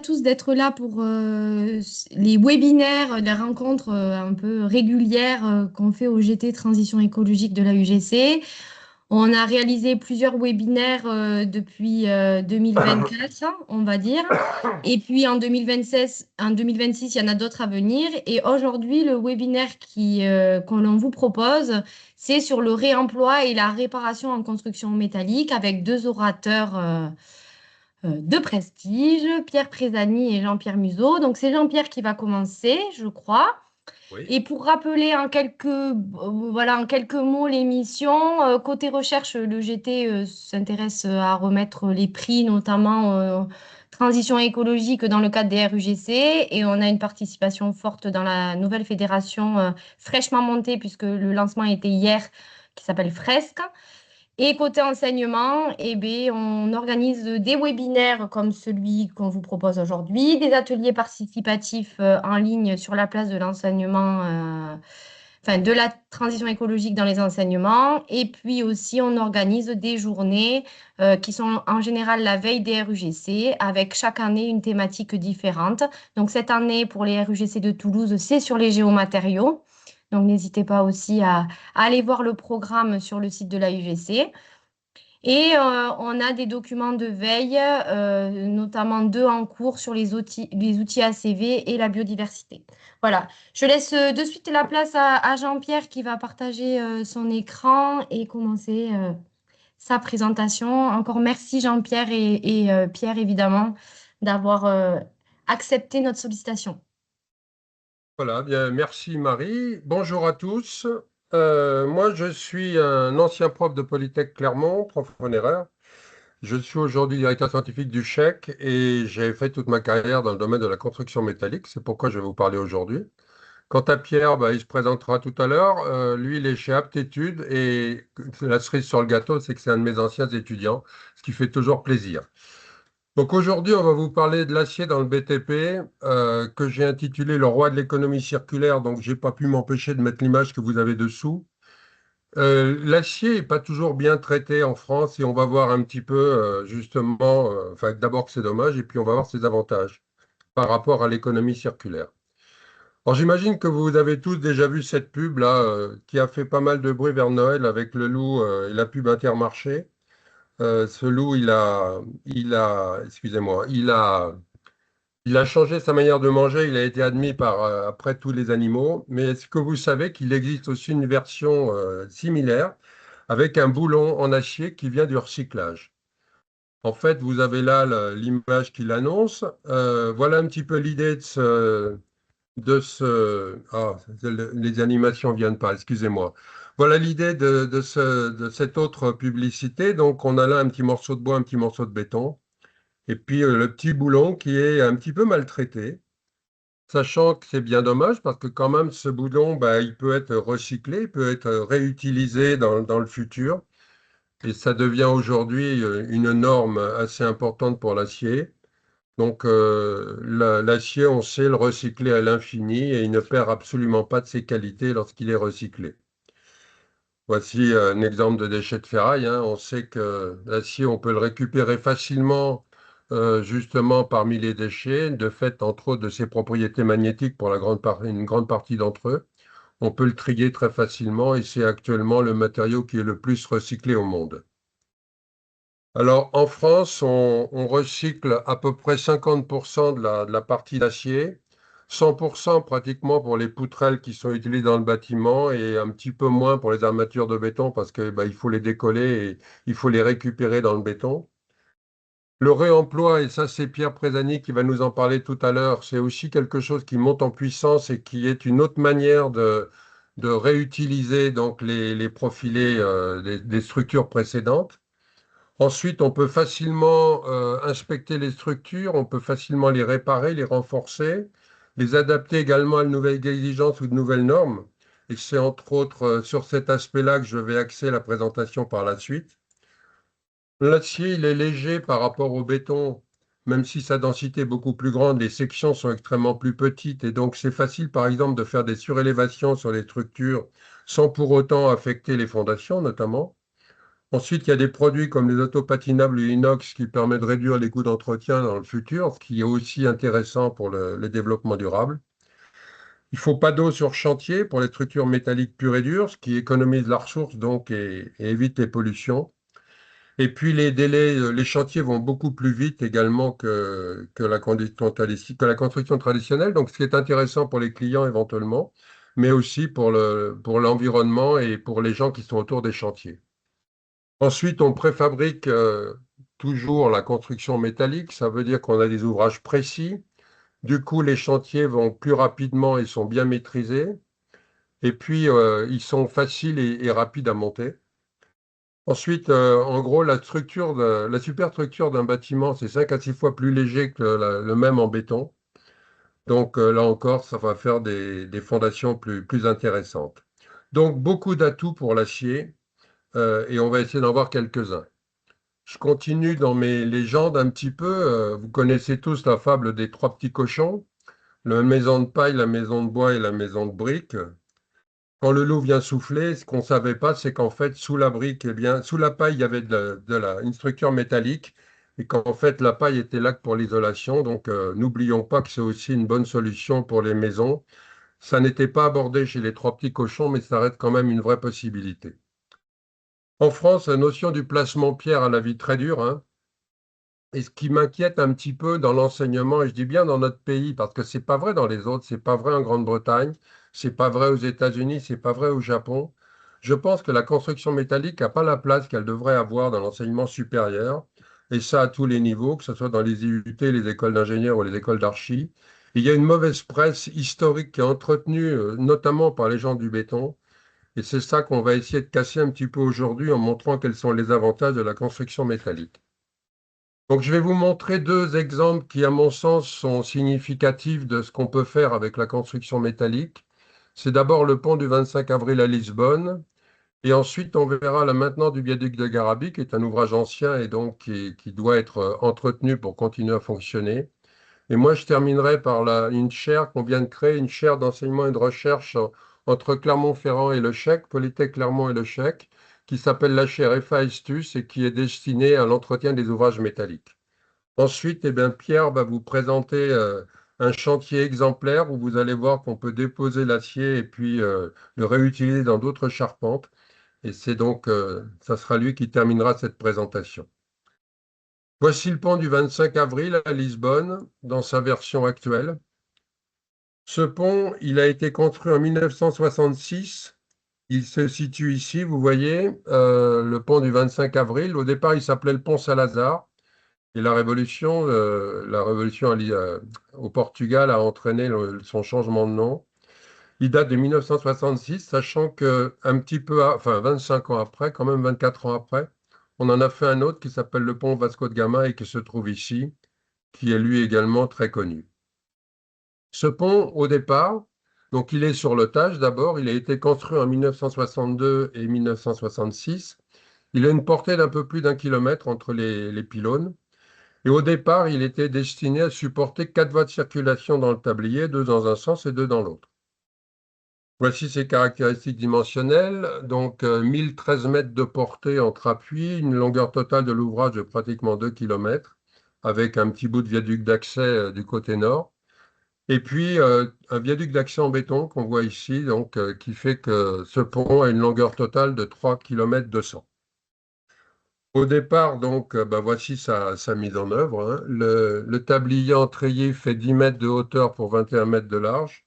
Tous d'être là pour les webinaires, les rencontres un peu régulières qu'on fait au GT Transition écologique de la UGC. On a réalisé plusieurs webinaires depuis 2024, on va dire. Et puis en 2026, il y en a d'autres à venir. Et aujourd'hui, le webinaire qu'on vous propose, c'est sur le réemploi et la réparation en construction métallique avec deux orateurs de prestige, Pierre Présani et Jean-Pierre Museau. Donc c'est Jean-Pierre qui va commencer, je crois. Oui, Et pour rappeler en quelques mots l'émission, côté recherche, le GT s'intéresse à remettre les prix, notamment transition écologique dans le cadre des RUGC. Et on a une participation forte dans la nouvelle fédération fraîchement montée, puisque le lancement était hier, qui s'appelle Fresque. Et côté enseignement, eh bien, on organise des webinaires comme celui qu'on vous propose aujourd'hui, des ateliers participatifs en ligne sur la place de l'enseignement, enfin de la transition écologique dans les enseignements. Et puis aussi, on organise des journées qui sont en général la veille des RUGC, avec chaque année une thématique différente. Donc cette année, pour les RUGC de Toulouse, c'est sur les géomatériaux. Donc n'hésitez pas aussi à aller voir le programme sur le site de la UGC. Et on a des documents de veille, notamment deux en cours sur les outils ACV et la biodiversité. Voilà, je laisse de suite la place à Jean-Pierre qui va partager son écran et commencer sa présentation. Encore merci Jean-Pierre et Pierre, évidemment, d'avoir accepté notre sollicitation. voilà, bien, merci Marie. Bonjour à tous. Moi, je suis un ancien prof de Polytech Clermont, prof honoraire. Je suis aujourd'hui directeur scientifique du CHEC et j'ai fait toute ma carrière dans le domaine de la construction métallique. C'est pourquoi je vais vous parler aujourd'hui. Quant à Pierre, bah, il se présentera tout à l'heure. Lui, il est chez Aptitude et la cerise sur le gâteau, c'est que c'est un de mes anciens étudiants, ce qui fait toujours plaisir. Donc aujourd'hui, on va vous parler de l'acier dans le BTP, que j'ai intitulé Le roi de l'économie circulaire, donc j'ai pas pu m'empêcher de mettre l'image que vous avez dessous. L'acier n'est pas toujours bien traité en France et on va voir un petit peu justement, enfin d'abord que c'est dommage et puis on va voir ses avantages par rapport à l'économie circulaire. Alors j'imagine que vous avez tous déjà vu cette pub là qui a fait pas mal de bruit vers Noël avec le loup et la pub Intermarché. Ce loup, excusez-moi, il a changé sa manière de manger. Il a été admis par après tous les animaux. Mais est-ce que vous savez qu'il existe aussi une version similaire avec un boulon en acier qui vient du recyclage? En fait, vous avez là l'image qui l'annonce. Voilà un petit peu l'idée Ah, les animations viennent pas. Excusez-moi. Voilà l'idée de cette autre publicité. Donc, on a là un petit morceau de bois, un petit morceau de béton. Et puis le petit boulon qui est un petit peu maltraité, sachant que c'est bien dommage parce que quand même ce boulon, bah, il peut être recyclé, il peut être réutilisé dans le futur. Et ça devient aujourd'hui une norme assez importante pour l'acier. Donc l'acier, on sait le recycler à l'infini et il ne perd absolument pas de ses qualités lorsqu'il est recyclé. Voici un exemple de déchet de ferraille, hein. On sait que l'acier, on peut le récupérer facilement, justement parmi les déchets, de fait, entre autres, de ses propriétés magnétiques pour une grande partie d'entre eux. On peut le trier très facilement et c'est actuellement le matériau qui est le plus recyclé au monde. Alors, en France, on recycle à peu près 50% de la partie d'acier, 100% pratiquement pour les poutrelles qui sont utilisées dans le bâtiment et un petit peu moins pour les armatures de béton parce que, bah, il faut les décoller et il faut les récupérer dans le béton. Le réemploi, et ça c'est Pierre Présani qui va nous en parler tout à l'heure, c'est aussi quelque chose qui monte en puissance et qui est une autre manière de réutiliser donc les profilés des structures précédentes. Ensuite, on peut facilement inspecter les structures, on peut facilement les réparer, les renforcer, les adapter également à de nouvelles exigences ou de nouvelles normes. Et c'est entre autres sur cet aspect-là que je vais axer la présentation par la suite. L'acier, il est léger par rapport au béton, même si sa densité est beaucoup plus grande, les sections sont extrêmement plus petites et donc c'est facile par exemple de faire des surélévations sur les structures sans pour autant affecter les fondations notamment. Ensuite, il y a des produits comme les autopatinables inox qui permettent de réduire les coûts d'entretien dans le futur, ce qui est aussi intéressant pour le développement durable. Il ne faut pas d'eau sur chantier pour les structures métalliques pures et dures, ce qui économise la ressource donc et évite les pollutions. Et puis les délais, les chantiers vont beaucoup plus vite également que la construction traditionnelle. Donc ce qui est intéressant pour les clients éventuellement, mais aussi pour l'environnement et pour les gens qui sont autour des chantiers. Ensuite, on préfabrique toujours la construction métallique. Ça veut dire qu'on a des ouvrages précis. Du coup, les chantiers vont plus rapidement et sont bien maîtrisés. Et puis, ils sont faciles et rapides à monter. Ensuite, en gros, la superstructure d'un bâtiment, c'est 5 à 6 fois plus léger que le même en béton. Donc là encore, ça va faire des fondations plus intéressantes. Donc, beaucoup d'atouts pour l'acier et on va essayer d'en voir quelques-uns. Je continue dans mes légendes un petit peu. Vous connaissez tous la fable des trois petits cochons, la maison de paille, la maison de bois et la maison de briques. Quand le loup vient souffler, ce qu'on ne savait pas, c'est qu'en fait, sous la brique, eh bien, sous la paille, il y avait une structure métallique et qu'en fait, la paille était là que pour l'isolation. Donc, n'oublions pas que c'est aussi une bonne solution pour les maisons. Ça n'était pas abordé chez les trois petits cochons, mais ça reste quand même une vraie possibilité. En France, la notion du placement pierre a la vie très dure, hein. Et ce qui m'inquiète un petit peu dans l'enseignement, et je dis bien dans notre pays, parce que c'est pas vrai dans les autres, c'est pas vrai en Grande-Bretagne, c'est pas vrai aux États-Unis, c'est pas vrai au Japon. Je pense que la construction métallique n'a pas la place qu'elle devrait avoir dans l'enseignement supérieur, et ça à tous les niveaux, que ce soit dans les IUT, les écoles d'ingénieurs ou les écoles d'archi. Il y a une mauvaise presse historique qui est entretenue, notamment par les gens du béton, et c'est ça qu'on va essayer de casser un petit peu aujourd'hui en montrant quels sont les avantages de la construction métallique. Donc, je vais vous montrer deux exemples qui, à mon sens, sont significatifs de ce qu'on peut faire avec la construction métallique. C'est d'abord le pont du 25 avril à Lisbonne, et ensuite on verra là maintenant du viaduc de Garabi, qui est un ouvrage ancien et donc qui doit être entretenu pour continuer à fonctionner. Et moi, je terminerai par une chaire qu'on vient de créer, une chaire d'enseignement et de recherche entre Clermont-Ferrand et Le Chec, Polytech Clermont et Le Chec, qui s'appelle la chaire FASTUS et qui est destinée à l'entretien des ouvrages métalliques. Ensuite, eh bien, Pierre va vous présenter un chantier exemplaire où vous allez voir qu'on peut déposer l'acier et puis le réutiliser dans d'autres charpentes. Et c'est donc, ça sera lui qui terminera cette présentation. Voici le pont du 25 avril à Lisbonne dans sa version actuelle. Ce pont, il a été construit en 1966. Il se situe ici, vous voyez, le pont du 25 avril. Au départ, il s'appelait le pont Salazar. Et la révolution au Portugal a entraîné son changement de nom. Il date de 1966, sachant que un petit peu, enfin 25 ans après, quand même 24 ans après, on en a fait un autre qui s'appelle le pont Vasco de Gama et qui se trouve ici, qui est lui également très connu. Ce pont, au départ, donc il est sur l'otage d'abord, il a été construit en 1962 et 1966. Il a une portée d'un peu plus d'1 kilomètre entre les pylônes. Et au départ, il était destiné à supporter 4 voies de circulation dans le tablier, 2 dans un sens et 2 dans l'autre. Voici ses caractéristiques dimensionnelles. Donc, 1013 mètres de portée entre appuis, une longueur totale de l'ouvrage de pratiquement 2 km, avec un petit bout de viaduc d'accès du côté nord. Et puis, un viaduc d'accès en béton qu'on voit ici, donc, qui fait que ce pont a une longueur totale de 3 km 200. Au départ, donc, bah, voici sa mise en œuvre, hein. Le tablier entrayé fait 10 mètres de hauteur pour 21 mètres de large.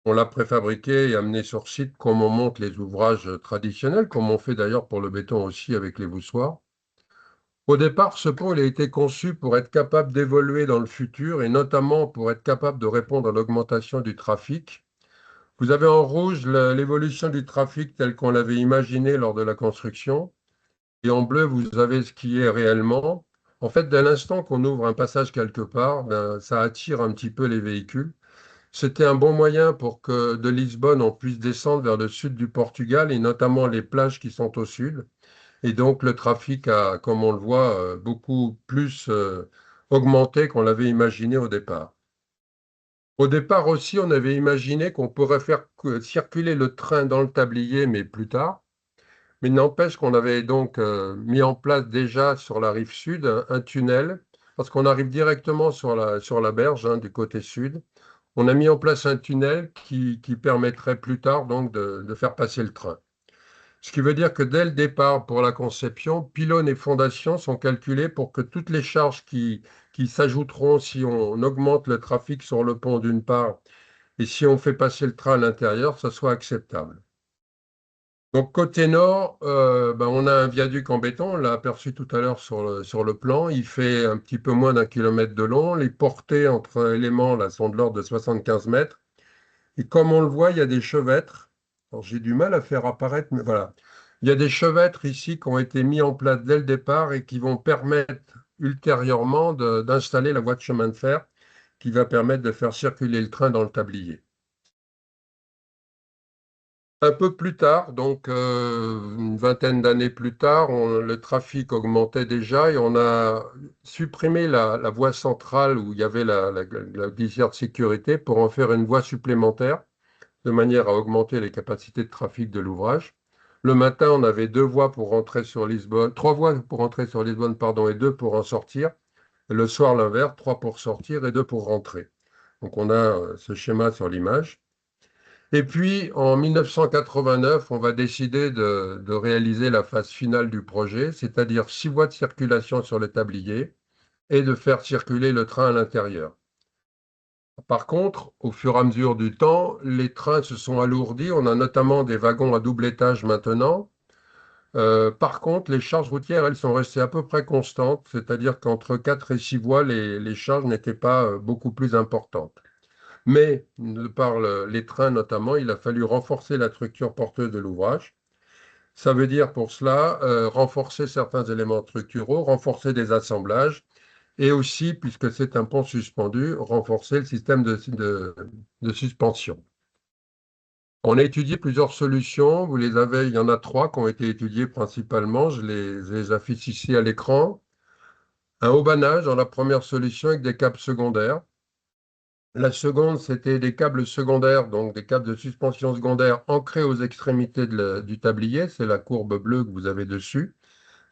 On l'a préfabriqué et amené sur site comme on monte les ouvrages traditionnels, comme on fait d'ailleurs pour le béton aussi avec les voussoirs. Au départ, ce pont il a été conçu pour être capable d'évoluer dans le futur et notamment pour être capable de répondre à l'augmentation du trafic. Vous avez en rouge l'évolution du trafic tel qu'on l'avait imaginé lors de la construction. Et en bleu, vous avez ce qui est réellement. En fait, dès l'instant qu'on ouvre un passage quelque part, ben, ça attire un petit peu les véhicules. C'était un bon moyen pour que de Lisbonne, on puisse descendre vers le sud du Portugal et notamment les plages qui sont au sud. Et donc, le trafic a, comme on le voit, beaucoup plus augmenté qu'on l'avait imaginé au départ. Au départ aussi, on avait imaginé qu'on pourrait faire circuler le train dans le tablier, mais plus tard. Mais il n'empêche qu'on avait donc mis en place déjà sur la rive sud un tunnel, parce qu'on arrive directement sur la berge hein, du côté sud. On a mis en place un tunnel qui permettrait plus tard donc de faire passer le train. Ce qui veut dire que dès le départ, pour la conception, pylônes et fondations sont calculés pour que toutes les charges qui s'ajouteront si on augmente le trafic sur le pont d'une part et si on fait passer le train à l'intérieur, ça soit acceptable. Donc côté nord, ben, on a un viaduc en béton, on l'a aperçu tout à l'heure sur le plan. Il fait un petit peu moins d'1 kilomètre de long. Les portées entre éléments là, sont de l'ordre de 75 mètres. Et comme on le voit, il y a des chevêtres. Alors, j'ai du mal à faire apparaître, mais voilà. Il y a des chevêtres ici qui ont été mis en place dès le départ et qui vont permettre ultérieurement d'installer la voie de chemin de fer qui va permettre de faire circuler le train dans le tablier. Un peu plus tard, donc une vingtaine d'années plus tard, le trafic augmentait déjà et on a supprimé la voie centrale où il y avait la glissière de sécurité pour en faire une voie supplémentaire de manière à augmenter les capacités de trafic de l'ouvrage. Le matin, on avait 2 voies pour rentrer sur Lisbonne, 3 voies pour rentrer sur Lisbonne, pardon, et 2 pour en sortir. Et le soir, l'inverse, 3 pour sortir et 2 pour rentrer. Donc on a ce schéma sur l'image. Et puis, en 1989, on va décider de réaliser la phase finale du projet, c'est-à-dire 6 voies de circulation sur le tablier et de faire circuler le train à l'intérieur. Par contre, au fur et à mesure du temps, les trains se sont alourdis. On a notamment des wagons à double étage maintenant. Par contre, les charges routières, elles sont restées à peu près constantes, c'est-à-dire qu'entre 4 et 6 voies, les charges n'étaient pas beaucoup plus importantes. Mais, les trains notamment, il a fallu renforcer la structure porteuse de l'ouvrage. Ça veut dire pour cela renforcer certains éléments structuraux, renforcer des assemblages et aussi, puisque c'est un pont suspendu, renforcer le système de suspension. On a étudié plusieurs solutions. Vous les avez, il y en a 3 qui ont été étudiées principalement. Je les affiche ici à l'écran. Un haubanage dans la première solution avec des câbles secondaires. La seconde, c'était des câbles secondaires, donc des câbles de suspension secondaire ancrés aux extrémités du tablier. C'est la courbe bleue que vous avez dessus.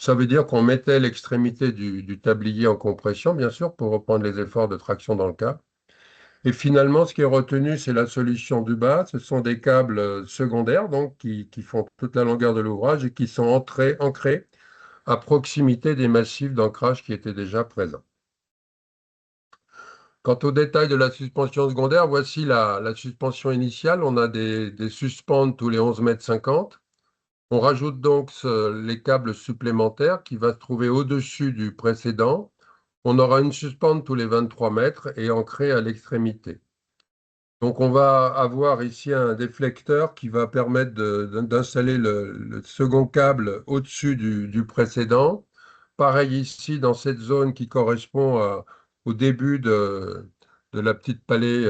Ça veut dire qu'on mettait l'extrémité du tablier en compression, bien sûr, pour reprendre les efforts de traction dans le câble. Et finalement, ce qui est retenu, c'est la solution du bas. Ce sont des câbles secondaires, donc qui font toute la longueur de l'ouvrage et qui sont ancrés à proximité des massifs d'ancrage qui étaient déjà présents. Quant au détail de la suspension secondaire, voici la suspension initiale. On a des suspentes tous les 11,50 m. On rajoute donc les câbles supplémentaires qui va se trouver au-dessus du précédent. On aura une suspente tous les 23 mètres et ancrée à l'extrémité. Donc on va avoir ici un déflecteur qui va permettre d'installer le second câble au-dessus du précédent. Pareil ici dans cette zone qui correspond au début de la petite pallée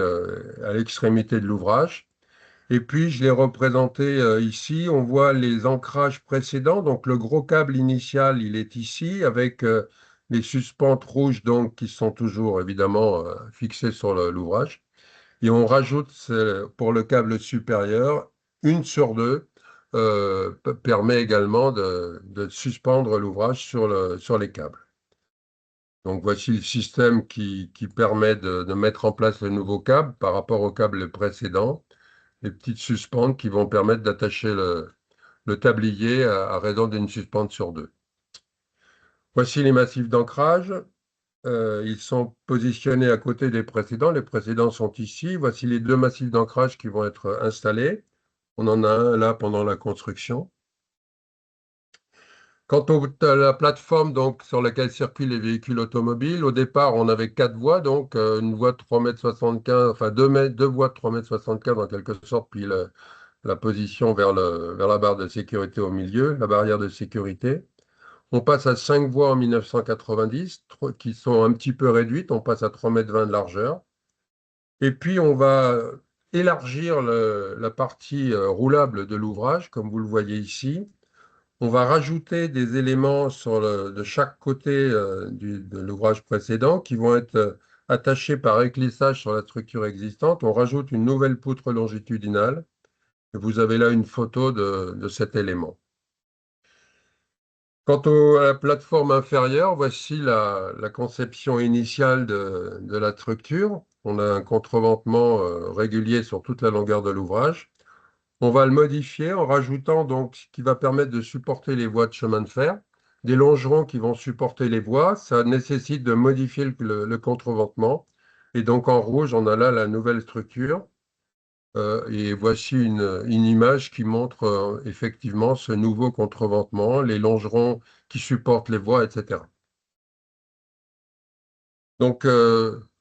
à l'extrémité de l'ouvrage. Et puis je l'ai représenté ici. On voit les ancrages précédents. Donc le gros câble initial, il est ici avec les suspentes rouges donc qui sont toujours évidemment fixées sur l'ouvrage. Et on rajoute pour le câble supérieur, 1/2 permet également de suspendre l'ouvrage sur les câbles. Donc voici le système qui permet de mettre en place le nouveau câble par rapport au câble précédent. Les petites suspentes qui vont permettre d'attacher le tablier à raison d'une suspente sur 2. Voici les massifs d'ancrage. Ils sont positionnés à côté des précédents. Les précédents sont ici. Voici les 2 massifs d'ancrage qui vont être installés. On en a un là pendant la construction. Quant à la plateforme donc, sur laquelle circulent les véhicules automobiles, au départ, on avait 4 voies, donc une voie de 3,75 m, enfin 2 voies de 3,75 m en quelque sorte, puis la position vers la barre de sécurité au milieu, la barrière de sécurité. On passe à 5 voies en 1990, qui sont un petit peu réduites. On passe à 3,20 m de largeur. Et puis, on va élargir la partie roulable de l'ouvrage, comme vous le voyez ici. On va rajouter des éléments de chaque côté de l'ouvrage précédent qui vont être attachés par éclissage sur la structure existante. On rajoute une nouvelle poutre longitudinale. Et vous avez là une photo de cet élément. À la plateforme inférieure, voici la conception initiale de la structure. On a un contreventement régulier sur toute la longueur de l'ouvrage. On va le modifier en rajoutant donc ce qui va permettre de supporter les voies de chemin de fer, des longerons qui vont supporter les voies. Ça nécessite de modifier le contreventement. Et donc en rouge, on a là la nouvelle structure. Et voici une image qui montre effectivement ce nouveau contreventement, les longerons qui supportent les voies, etc. Donc,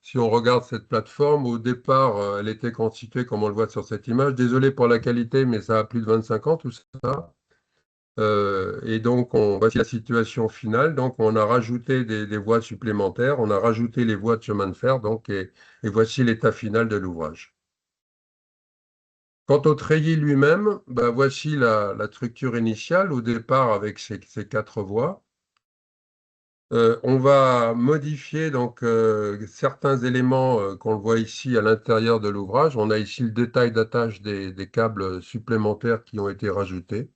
si on regarde cette plateforme, au départ, elle était constituée, comme on le voit sur cette image. Désolé pour la qualité, mais ça a plus de 25 ans, tout ça. Et donc, voici la situation finale. Donc, on a rajouté des voies supplémentaires, on a rajouté les voies de chemin de fer, donc, et voici l'état final de l'ouvrage. Quant au treillis lui-même, bah, voici la structure initiale au départ avec ces quatre voies. On va modifier donc certains éléments qu'on le voit ici à l'intérieur de l'ouvrage. On a ici le détail d'attache des câbles supplémentaires qui ont été rajoutés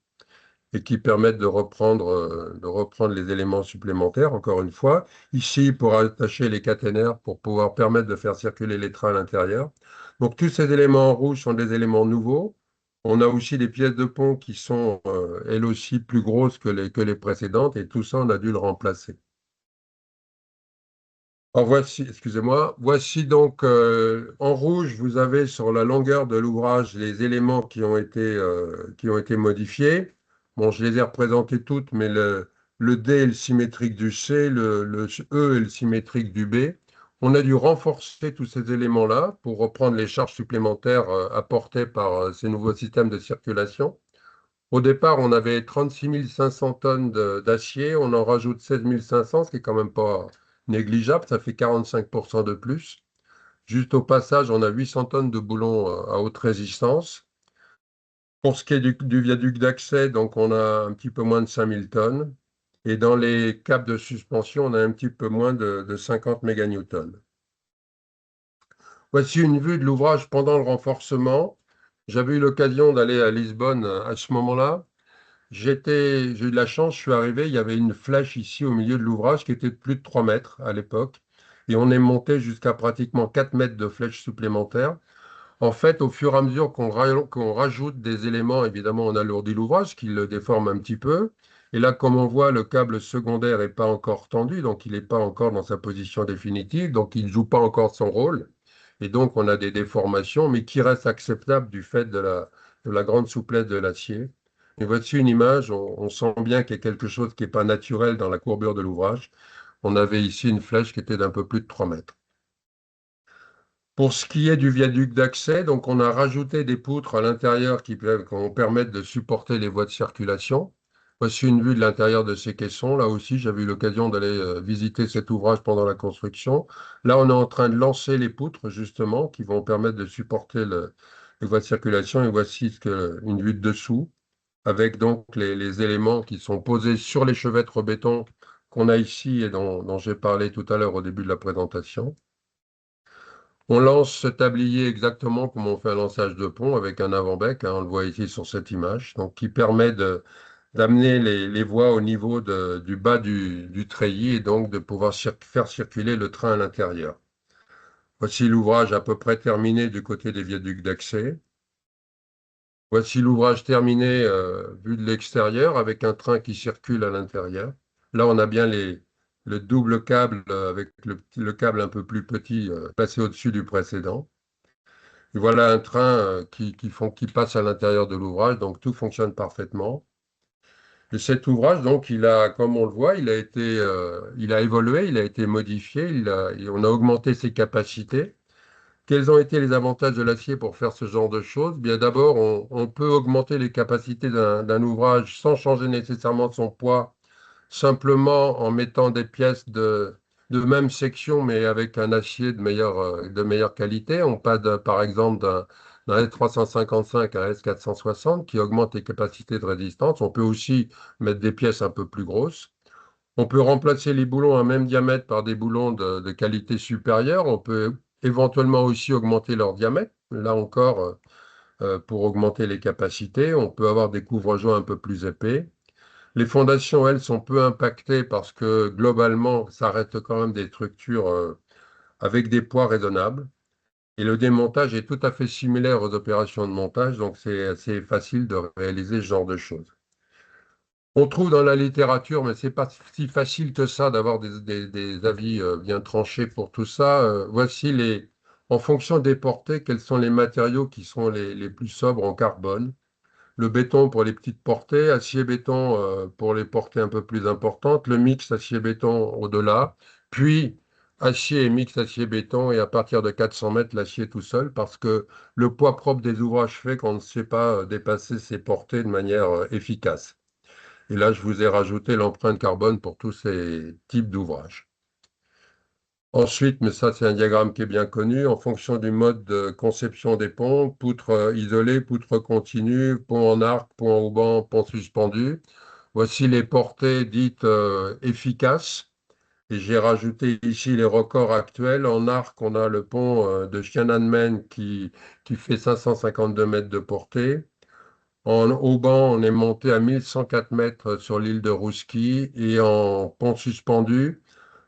et qui permettent de reprendre les éléments supplémentaires, encore une fois. Ici, pour attacher les caténaires, pour pouvoir permettre de faire circuler les trains à l'intérieur. Donc, tous ces éléments en rouge sont des éléments nouveaux. On a aussi des pièces de pont qui sont, elles aussi, plus grosses que les précédentes, et tout ça, on a dû le remplacer. Alors voici, excusez-moi, voici donc en rouge, vous avez sur la longueur de l'ouvrage les éléments qui ont été modifiés. Bon, je les ai représentés toutes, mais le D est le symétrique du C, le E est le symétrique du B. On a dû renforcer tous ces éléments-là pour reprendre les charges supplémentaires apportées par ces nouveaux systèmes de circulation. Au départ, on avait 36 500 tonnes d'acier, on en rajoute 16 500, ce qui est quand même pas négligeable, ça fait 45% de plus. Juste au passage, on a 800 tonnes de boulons à haute résistance. Pour ce qui est du viaduc d'accès, donc on a un petit peu moins de 5000 tonnes. Et dans les câbles de suspension, on a un petit peu moins de 50 méganewtons. Voici une vue de l'ouvrage pendant le renforcement. J'avais eu l'occasion d'aller à Lisbonne à ce moment-là. J'ai eu de la chance, je suis arrivé, il y avait une flèche ici au milieu de l'ouvrage qui était de plus de 3 mètres à l'époque. Et on est monté jusqu'à pratiquement 4 mètres de flèche supplémentaire. En fait, au fur et à mesure qu'on rajoute des éléments, évidemment, on alourdit l'ouvrage, qui le déforme un petit peu. Et là, comme on voit, le câble secondaire n'est pas encore tendu, donc il n'est pas encore dans sa position définitive, donc il ne joue pas encore son rôle. Et donc, on a des déformations, mais qui restent acceptables du fait de la grande souplesse de l'acier. Et voici une image, on sent bien qu'il y a quelque chose qui n'est pas naturel dans la courbure de l'ouvrage. On avait ici une flèche qui était d'un peu plus de 3 mètres. Pour ce qui est du viaduc d'accès, donc on a rajouté des poutres à l'intérieur qui vont permettre de supporter les voies de circulation. Voici une vue de l'intérieur de ces caissons. Là aussi, j'avais eu l'occasion d'aller visiter cet ouvrage pendant la construction. Là, on est en train de lancer les poutres, justement, qui vont permettre de supporter les voies de circulation. Et voici une vue de dessous, avec donc les éléments qui sont posés sur les chevêtres béton qu'on a ici et dont j'ai parlé tout à l'heure au début de la présentation. On lance ce tablier exactement comme on fait un lançage de pont avec un avant-bec, hein, on le voit ici sur cette image, donc qui permet d'amener les voies au niveau du bas du treillis et donc de pouvoir faire circuler le train à l'intérieur. Voici l'ouvrage à peu près terminé du côté des viaducs d'accès. Voici l'ouvrage terminé vu de l'extérieur avec un train qui circule à l'intérieur. Là, on a bien le double câble avec le câble un peu plus petit placé au-dessus du précédent. Et voilà un train qui passe à l'intérieur de l'ouvrage, donc tout fonctionne parfaitement. Et cet ouvrage, donc, comme on le voit, il a évolué, il a été modifié, et on a augmenté ses capacités. Quels ont été les avantages de l'acier pour faire ce genre de choses? Bien d'abord, on peut augmenter les capacités d'un ouvrage sans changer nécessairement son poids, simplement en mettant des pièces de même section, mais avec un acier de meilleure qualité. On passe, par exemple, d'un S355 à un S460 qui augmente les capacités de résistance. On peut aussi mettre des pièces un peu plus grosses. On peut remplacer les boulons à même diamètre par des boulons de qualité supérieure. On peut éventuellement aussi augmenter leur diamètre. Là encore, pour augmenter les capacités, on peut avoir des couvre-joints un peu plus épais. Les fondations, elles, sont peu impactées parce que globalement, ça reste quand même des structures avec des poids raisonnables. Et le démontage est tout à fait similaire aux opérations de montage, donc c'est assez facile de réaliser ce genre de choses. On trouve dans la littérature, mais c'est pas si facile que ça d'avoir des avis bien tranchés pour tout ça. Voici en fonction des portées, quels sont les matériaux qui sont les plus sobres en carbone. Le béton pour les petites portées, acier-béton pour les portées un peu plus importantes, le mix acier-béton au-delà, puis acier et mix acier-béton et à partir de 400 mètres, l'acier tout seul, parce que le poids propre des ouvrages fait qu'on ne sait pas dépasser ces portées de manière efficace. Et là, je vous ai rajouté l'empreinte carbone pour tous ces types d'ouvrages. Ensuite, mais ça c'est un diagramme qui est bien connu, en fonction du mode de conception des ponts, poutre isolée, poutre continue, pont en arc, pont en hauban, pont suspendu. Voici les portées dites efficaces. Et j'ai rajouté ici les records actuels. En arc, on a le pont de Tiananmen qui fait 552 mètres de portée. En hauban, on est monté à 1104 mètres sur l'île de Rouski. Et en pont suspendu,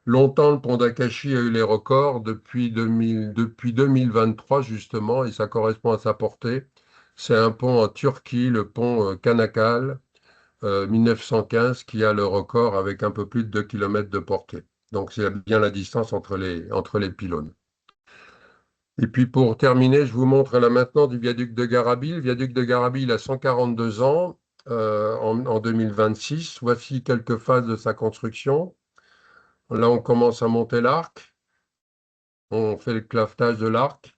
longtemps, le pont d'Akashi a eu les records depuis 2023, justement, et ça correspond à sa portée. C'est un pont en Turquie, le pont Kanakal, 1915, qui a le record avec un peu plus de 2 km de portée. Donc, c'est bien la distance entre les pylônes. Et puis, pour terminer, je vous montre là maintenant du viaduc de Garabi. Le viaduc de Garabi, il a 142 ans en 2026. Voici quelques phases de sa construction. Là, on commence à monter l'arc. On fait le clavetage de l'arc.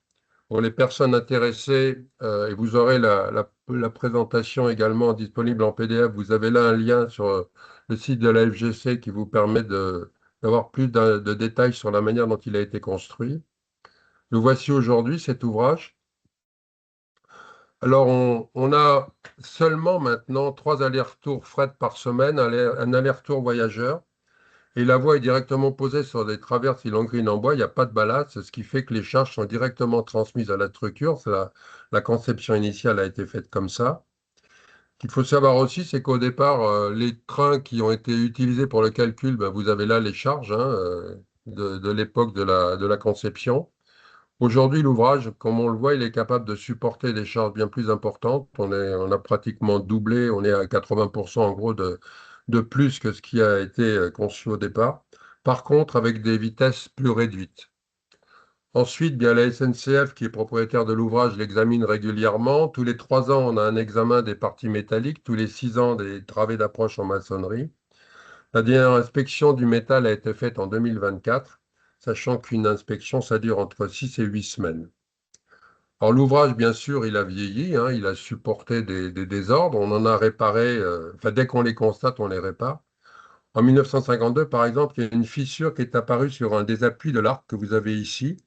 Pour les personnes intéressées, et vous aurez la présentation également disponible en PDF, vous avez là un lien sur le site de la FGC qui vous permet d'avoir plus de détails sur la manière dont il a été construit. Le voici aujourd'hui, cet ouvrage. Alors, on a seulement maintenant 3 allers-retours fret par semaine, un aller-retour voyageur. Et la voie est directement posée sur des traverses et longrines en bois, il n'y a pas de ballast, ce qui fait que les charges sont directement transmises à la structure. La conception initiale a été faite comme ça. Ce qu'il faut savoir aussi, c'est qu'au départ, les trains qui ont été utilisés pour le calcul, ben, vous avez là les charges hein, de l'époque de la conception. Aujourd'hui, l'ouvrage, comme on le voit, il est capable de supporter des charges bien plus importantes. On a pratiquement doublé, on est à 80% en gros de plus que ce qui a été conçu au départ. Par contre, avec des vitesses plus réduites. Ensuite, bien la SNCF, qui est propriétaire de l'ouvrage, l'examine régulièrement. Tous les 3 ans, on a un examen des parties métalliques. Tous les 6 ans, des travées d'approche en maçonnerie. La dernière inspection du métal a été faite en 2024, sachant qu'une inspection, ça dure entre 6 et 8 semaines. Alors l'ouvrage, bien sûr, il a vieilli, hein, il a supporté des désordres, on en a réparé, enfin dès qu'on les constate, on les répare. En 1952, par exemple, il y a une fissure qui est apparue sur un des appuis de l'arc que vous avez ici.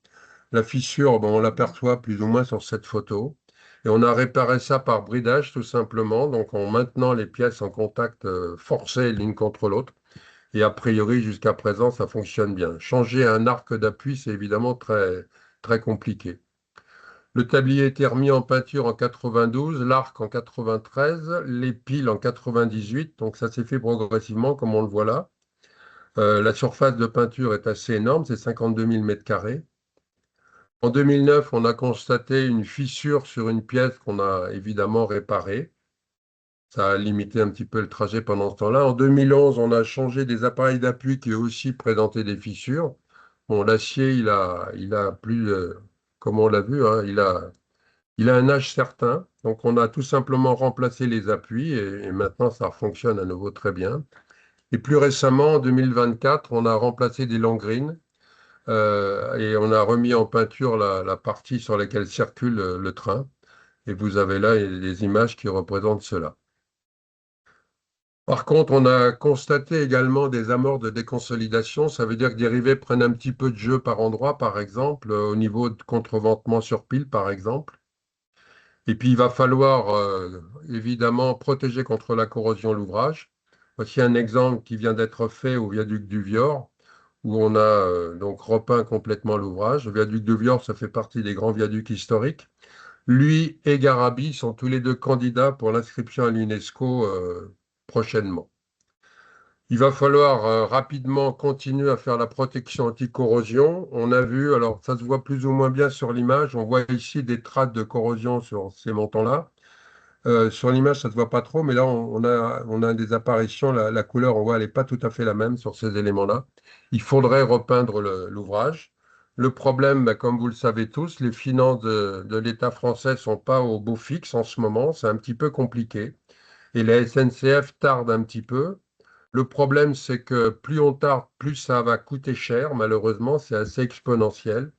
La fissure, bon, on l'aperçoit plus ou moins sur cette photo. Et on a réparé ça par bridage, tout simplement, donc en maintenant les pièces en contact forcé l'une contre l'autre. Et a priori, jusqu'à présent, ça fonctionne bien. Changer un arc d'appui, c'est évidemment très, très compliqué. Le tablier a été remis en peinture en 92, l'arc en 93, les piles en 98, donc ça s'est fait progressivement comme on le voit là. La surface de peinture est assez énorme, c'est 52 000 m². En 2009, on a constaté une fissure sur une pièce qu'on a évidemment réparée. Ça a limité un petit peu le trajet pendant ce temps-là. En 2011, on a changé des appareils d'appui qui eux aussi présentaient des fissures. Bon, l'acier, il a plus, comme on l'a vu, hein, il a un âge certain, donc on a tout simplement remplacé les appuis et maintenant ça fonctionne à nouveau très bien. Et plus récemment, en 2024, on a remplacé des longrines et on a remis en peinture la partie sur laquelle circule le train. Et vous avez là les images qui représentent cela. Par contre, on a constaté également des amorts de déconsolidation. Ça veut dire que des rivets prennent un petit peu de jeu par endroit, par exemple, au niveau de contreventement sur pile, par exemple. Et puis, il va falloir évidemment protéger contre la corrosion l'ouvrage. Voici un exemple qui vient d'être fait au viaduc du Vior, où on a donc repeint complètement l'ouvrage. Le viaduc du Vior, ça fait partie des grands viaducs historiques. Lui et Garabi sont tous les deux candidats pour l'inscription à l'UNESCO prochainement. Il va falloir rapidement continuer à faire la protection anti-corrosion. On a vu, alors ça se voit plus ou moins bien sur l'image, on voit ici des traces de corrosion sur ces montants-là. Sur l'image, ça ne se voit pas trop, mais là, on a des apparitions. La couleur, on voit, elle n'est pas tout à fait la même sur ces éléments-là. Il faudrait repeindre l'ouvrage. Le problème, bah, comme vous le savez tous, les finances de l'État français ne sont pas au beau fixe en ce moment. C'est un petit peu compliqué. Et la SNCF tarde un petit peu. Le problème, c'est que plus on tarde, plus ça va coûter cher. Malheureusement, c'est assez exponentiel.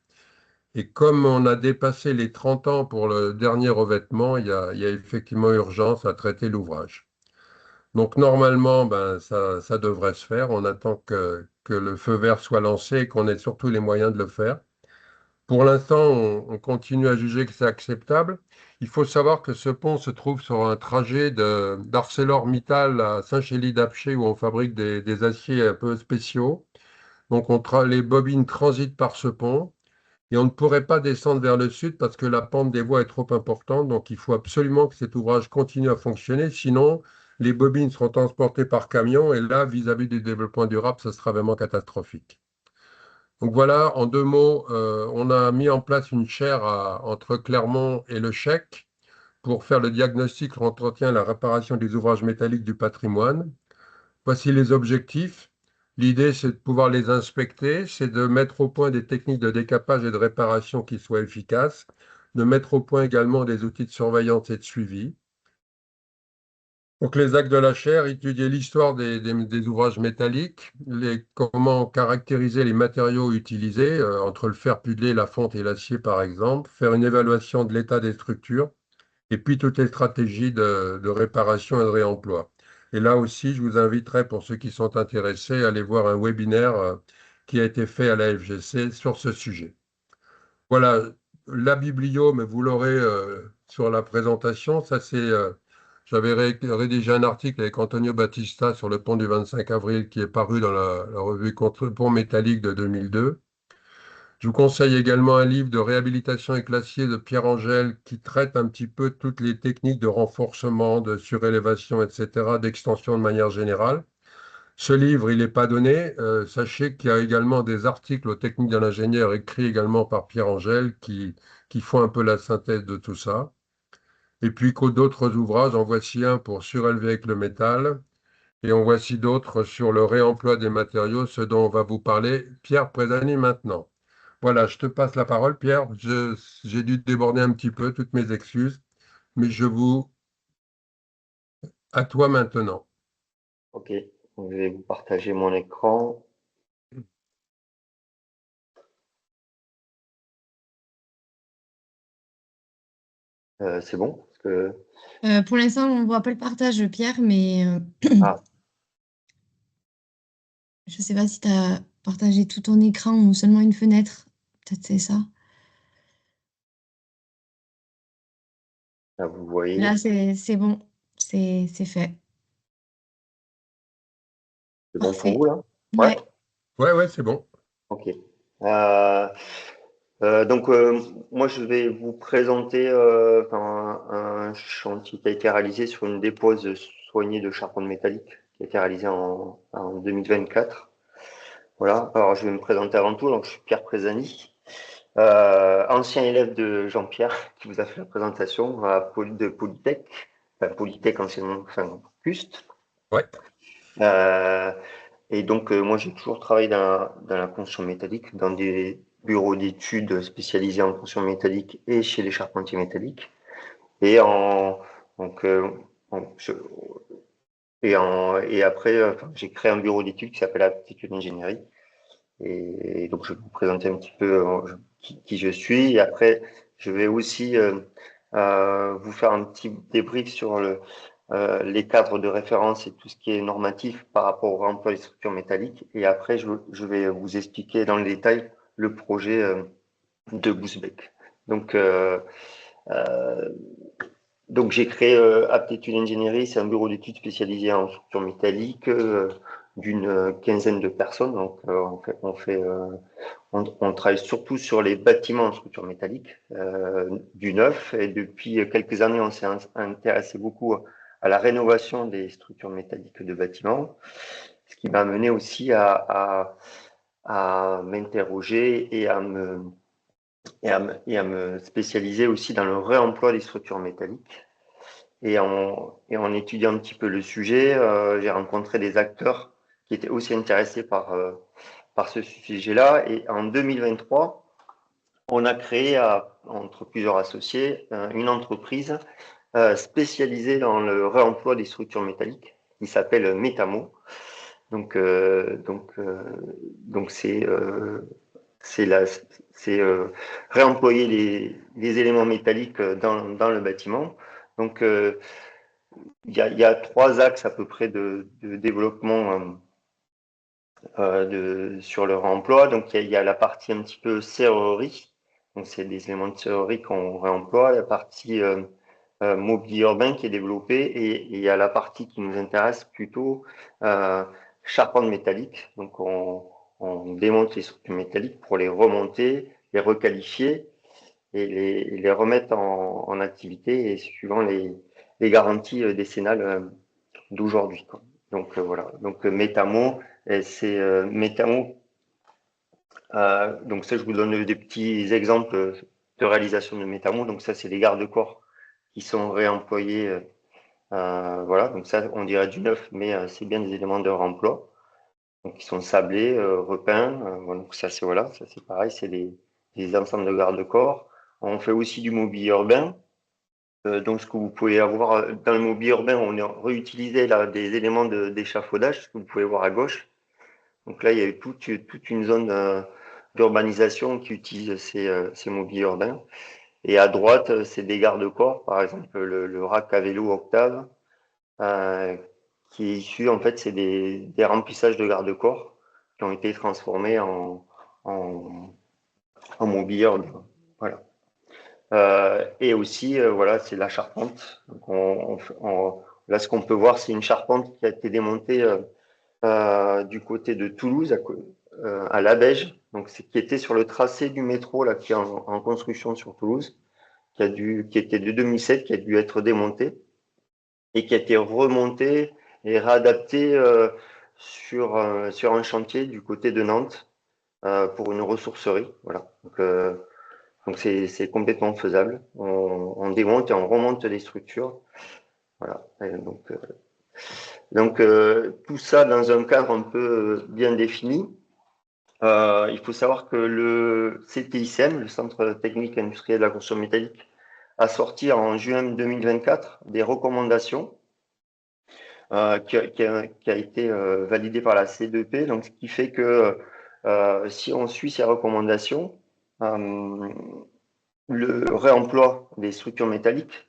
Et comme on a dépassé les 30 ans pour le dernier revêtement, il y a effectivement urgence à traiter l'ouvrage. Donc normalement, ben, ça devrait se faire. On attend que le feu vert soit lancé et qu'on ait surtout les moyens de le faire. Pour l'instant, on continue à juger que c'est acceptable. Il faut savoir que ce pont se trouve sur un trajet d'ArcelorMittal à Saint-Chély-d'Apcher où on fabrique des aciers un peu spéciaux. Donc les bobines transitent par ce pont. Et on ne pourrait pas descendre vers le sud parce que la pente des voies est trop importante. Donc, il faut absolument que cet ouvrage continue à fonctionner. Sinon, les bobines seront transportées par camion. Et là, vis-à-vis du développement durable, ce sera vraiment catastrophique. Donc voilà, en deux mots, on a mis en place une chaire entre Clermont et Le Chec pour faire le diagnostic, l'entretien et la réparation des ouvrages métalliques du patrimoine. Voici les objectifs. L'idée, c'est de pouvoir les inspecter, c'est de mettre au point des techniques de décapage et de réparation qui soient efficaces, de mettre au point également des outils de surveillance et de suivi. Donc, les actes de la chaire, étudier l'histoire des ouvrages métalliques, comment caractériser les matériaux utilisés, entre le fer pudelé, la fonte et l'acier, par exemple, faire une évaluation de l'état des structures, et puis toutes les stratégies de réparation et de réemploi. Et là aussi, je vous inviterai, pour ceux qui sont intéressés, à aller voir un webinaire qui a été fait à la FGC sur ce sujet. Voilà, la biblio, mais vous l'aurez sur la présentation. Ça, j'avais rédigé un article avec Antonio Battista sur le pont du 25 avril qui est paru dans la revue Contre-pont métallique de 2002. Je vous conseille également un livre de réhabilitation et glacier de Pierre Angèle qui traite un petit peu toutes les techniques de renforcement, de surélévation, etc., d'extension de manière générale. Ce livre, il n'est pas donné. Sachez qu'il y a également des articles aux techniques de l'ingénieur écrits également par Pierre Angèle qui font un peu la synthèse de tout ça. Et puis d'autres ouvrages, en voici un pour surélever avec le métal. Et en voici d'autres sur le réemploi des matériaux, ce dont on va vous parler Pierre Présani maintenant. Voilà, je te passe la parole, Pierre. J'ai dû déborder un petit peu, toutes mes excuses, mais à toi maintenant. Ok, donc je vais vous partager mon écran. C'est bon? Parce que... Pour l'instant, on ne voit pas le partage, Pierre, mais Ah, je ne sais pas si tu as partagé tout ton écran ou seulement une fenêtre. Peut-être c'est ça. là, vous voyez. Là, c'est bon. C'est fait. C'est bon pour Parfait. vous, là? Ouais? Ouais. Ouais, ouais, c'est bon. Ok. Euh, donc, moi, je vais vous présenter un chantier qui a été réalisé sur une dépose soignée de charbon métallique qui a été réalisé en 2024. Voilà. Alors, je vais me présenter avant tout. Donc, je suis Pierre Présani, ancien élève de Jean-Pierre qui vous a fait la présentation de Polytech, enfin, Polytech anciennement, enfin, Custe. Ouais. Euh, et donc, moi, j'ai toujours travaillé dans la construction métallique, dans des bureaux d'études spécialisés en construction métallique et chez les charpentiers métalliques. Et donc, et après, j'ai créé un bureau d'études qui s'appelle Aptitude Ingénierie. Et donc, je vais vous présenter un petit peu qui je suis. Et après, je vais aussi vous faire un petit débrief sur les cadres de référence et tout ce qui est normatif par rapport au réemploi des structures métalliques. Et après, je vais vous expliquer dans le détail le projet de Bousbecq. Donc, euh, donc j'ai créé Aptitude Ingénierie, c'est un bureau d'études spécialisé en structures métalliques d'une quinzaine de personnes. Donc, on travaille surtout sur les bâtiments en structure métallique, du neuf. Et depuis quelques années, on s'est intéressé beaucoup à la rénovation des structures métalliques de bâtiments. ce qui m'a amené aussi à m'interroger et à me spécialiser aussi dans le réemploi des structures métalliques. Et en étudiant un petit peu le sujet, j'ai rencontré des acteurs qui étaient aussi intéressés par ce sujet-là. Et en 2023, on a créé, entre plusieurs associés, une entreprise spécialisée dans le réemploi des structures métalliques, qui s'appelle Metamo. Donc c'est réemployer les éléments métalliques dans le bâtiment. Donc il y a 3 axes à peu près de développement sur le réemploi. Donc il y a la partie un petit peu serrurerie. Donc c'est des éléments de serrurerie qu'on réemploie. La partie mobilier urbain qui est développée et il y a la partie qui nous intéresse plutôt charpente métallique. Donc on démonte les structures métalliques pour les remonter, les requalifier et les remettre en activité et suivant les garanties décennales d'aujourd'hui. Donc voilà. Donc Metamo, c'est Metamo. Donc ça, je vous donne des petits exemples de réalisation de Metamo. Donc ça, c'est des garde-corps qui sont réemployés. Voilà. Donc ça, on dirait du neuf, mais c'est bien des éléments de réemploi. Donc ils sont sablés, repeints. Donc ça, c'est voilà. Ça, c'est pareil. C'est des ensembles de garde-corps. On fait aussi du mobilier urbain. Donc, ce que vous pouvez avoir dans le mobilier urbain, on a réutilisé là des éléments d'échafaudage, ce que vous pouvez voir à gauche. Donc là, il y a eu toute une zone d'urbanisation qui utilise ces mobiliers urbains. Et à droite, c'est des garde-corps, par exemple le rack à vélo Octave, qui est issu, en fait, c'est des remplissages de garde-corps qui ont été transformés en mobilier urbain. Voilà. Et aussi, voilà, c'est la charpente. Donc là, ce qu'on peut voir, c'est une charpente qui a été démontée du côté de Toulouse, à Labège, donc qui était sur le tracé du métro là, qui est en construction sur Toulouse, qui était de 2007, qui a dû être démonté et qui a été remonté et réadapté sur un chantier du côté de Nantes pour une ressourcerie. Voilà. Donc c'est complètement faisable. On démonte et on remonte les structures. Voilà. Et donc tout ça dans un cadre un peu bien défini. Il faut savoir que le CTICM, le Centre technique industriel de la construction métallique, a sorti en juin 2024 des recommandations qui a été validée par la C2P. Donc, ce qui fait que si on suit ces recommandations, le réemploi des structures métalliques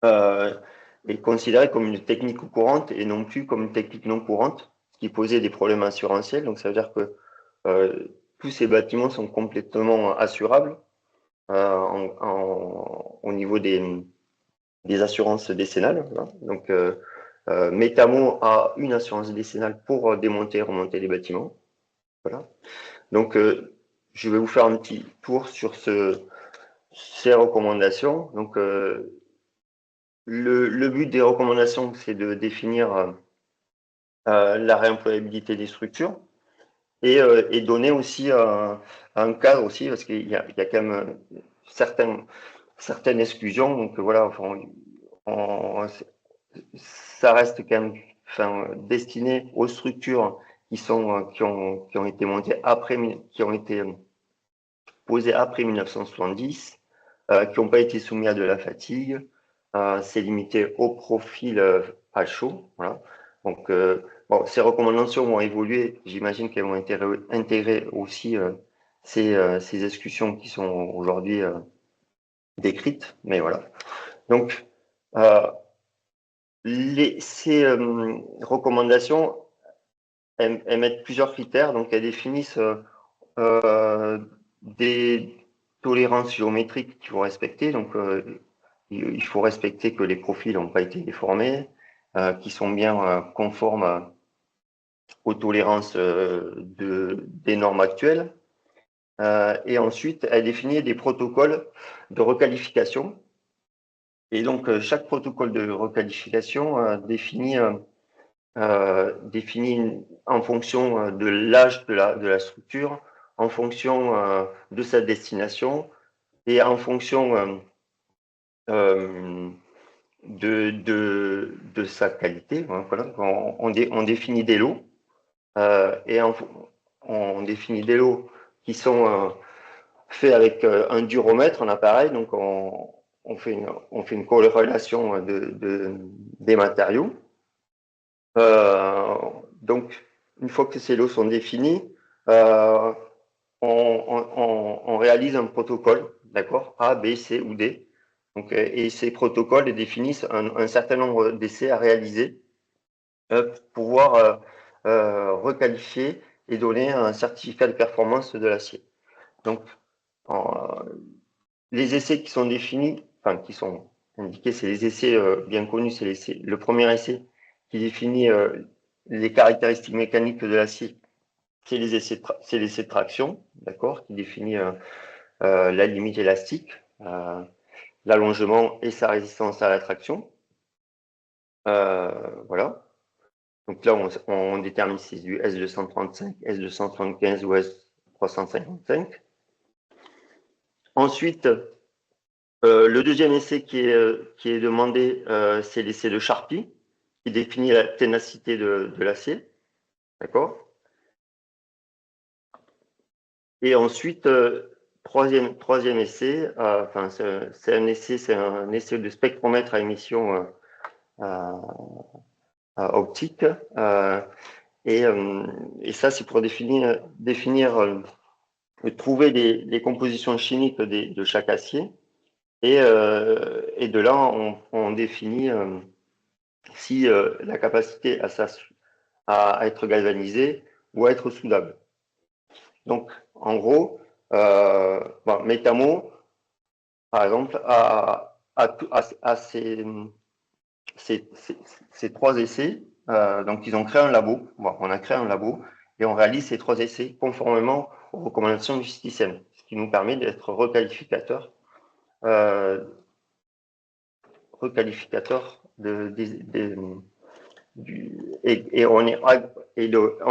est considéré comme une technique courante et non plus comme une technique non courante, ce qui posait des problèmes assurantiels. Donc, ça veut dire que tous ces bâtiments sont complètement assurables au niveau des assurances décennales. Voilà. Donc, Metamo a une assurance décennale pour démonter et remonter les bâtiments. Voilà. Donc, je vais vous faire un petit tour sur ces recommandations. Donc, le but des recommandations, c'est de définir la réemployabilité des structures et donner aussi un cadre aussi, parce qu'il y a quand même certaines exclusions. Donc voilà, ça reste quand même destiné aux structures qui ont été montées après, qui ont été posées après 1970, qui n'ont pas été soumis à de la fatigue. C'est limité au profil à chaud. Voilà. Donc, ces recommandations vont évoluer. J'imagine qu'elles vont intégrer aussi ces exclusions qui sont aujourd'hui décrites. Mais voilà. Donc, ces recommandations émettent plusieurs critères. Donc, elles définissent des tolérances géométriques qu'il faut respecter. Donc, il faut respecter que les profils n'ont pas été déformés, qui sont bien conformes aux tolérances des normes actuelles. Et ensuite, elle définit des protocoles de requalification. Et donc, chaque protocole de requalification définit définie en fonction de l'âge de la structure, en fonction de sa destination et en fonction de sa qualité. Voilà. On définit des lots et on définit des lots qui sont faits avec un duromètre, un appareil. Donc, on fait une corrélation des matériaux. Donc, une fois que ces lots sont définis, on réalise un protocole, d'accord, A, B, C ou D. Donc, et ces protocoles définissent un certain nombre d'essais à réaliser pour pouvoir requalifier et donner un certificat de performance de l'acier. Donc, les essais qui sont définis, enfin qui sont indiqués, c'est les essais bien connus, c'est le premier essai qui définit les caractéristiques mécaniques de l'acier, c'est l'essai de traction, d'accord, qui définit la limite élastique, l'allongement et sa résistance à la traction. Voilà. Donc là, on détermine si c'est du S235, S275 ou S355. Ensuite, le deuxième essai qui est demandé, c'est l'essai de Charpy, qui définit la ténacité de l'acier. D'accord? Et ensuite, troisième essai, c'est un essai de spectromètre à émission optique. Et ça, c'est pour trouver les compositions chimiques de chaque acier. Et de là, on définit si la capacité à être galvanisée ou à être soudable. Donc, en gros, Metamo, par exemple, a ces trois essais. Donc, ils ont créé un labo. Bon, on a créé un labo et on réalise ces trois essais conformément aux recommandations du STICEM, ce qui nous permet d'être requalificateur en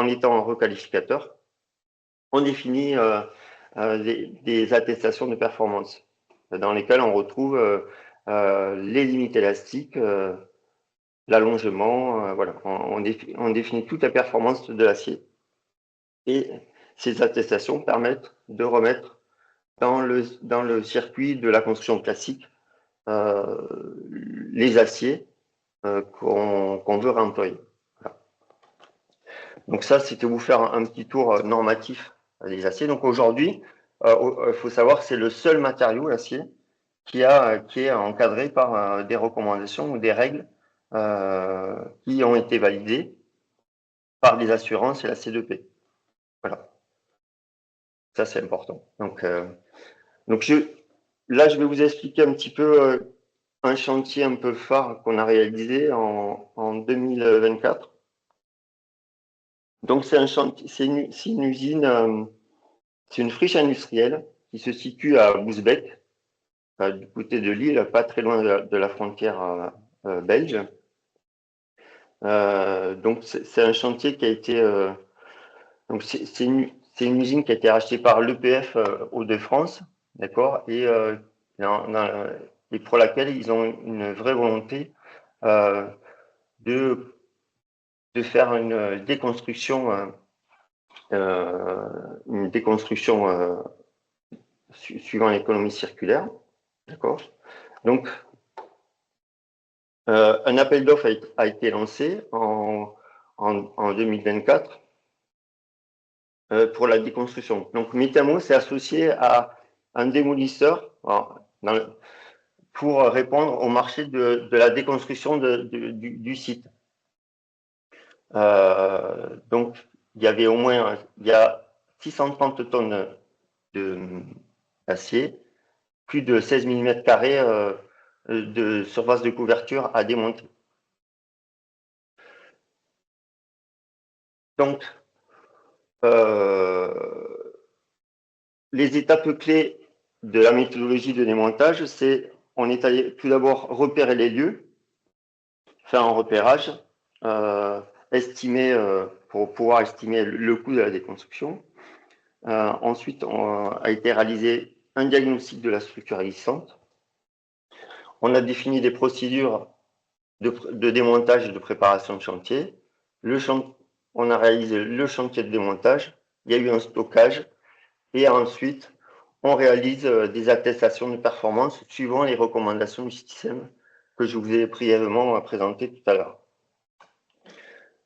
étant requalificateur, on définit des attestations de performance dans lesquelles on retrouve les limites élastiques, l'allongement, voilà. On définit toute la performance de l'acier. Et ces attestations permettent de remettre dans le circuit de la construction classique les aciers qu'on veut réemployer. Voilà. Donc ça, c'était vous faire un petit tour normatif des aciers. Donc aujourd'hui, il faut savoir que c'est le seul matériau, l'acier, qui est encadré par des recommandations ou des règles qui ont été validées par les assurances et la C2P. Voilà. Ça, c'est important. Donc là, je vais vous expliquer un petit peu un chantier un peu phare qu'on a réalisé en 2024. Donc, c'est une usine, c'est une friche industrielle qui se situe à Bousbecque, du côté de Lille, pas très loin de la frontière belge. Donc, c'est un chantier qui a été. Donc, c'est une usine qui a été rachetée par l'EPF Hauts-de-France, d'accord, et pour laquelle ils ont une vraie volonté de faire une déconstruction suivant l'économie circulaire, d'accord. Donc, un appel d'offres a été lancé en 2024 pour la déconstruction. Donc, Metamo s'est associé à un démolisseur pour répondre au marché de la déconstruction du site. Donc, il y a 630 tonnes d'acier, plus de 16 000 m² de surface de couverture à démonter. Donc, les étapes clés de la méthodologie de démontage, on est allé tout d'abord repérer les lieux, faire un repérage, pour pouvoir estimer le coût de la déconstruction. Ensuite, a été réalisé un diagnostic de la structure existante. On a défini des procédures de démontage et de préparation de chantier. On a réalisé le chantier de démontage. Il y a eu un stockage. Et ensuite, on réalise des attestations de performance suivant les recommandations du système que je vous ai brièvement présenté tout à l'heure.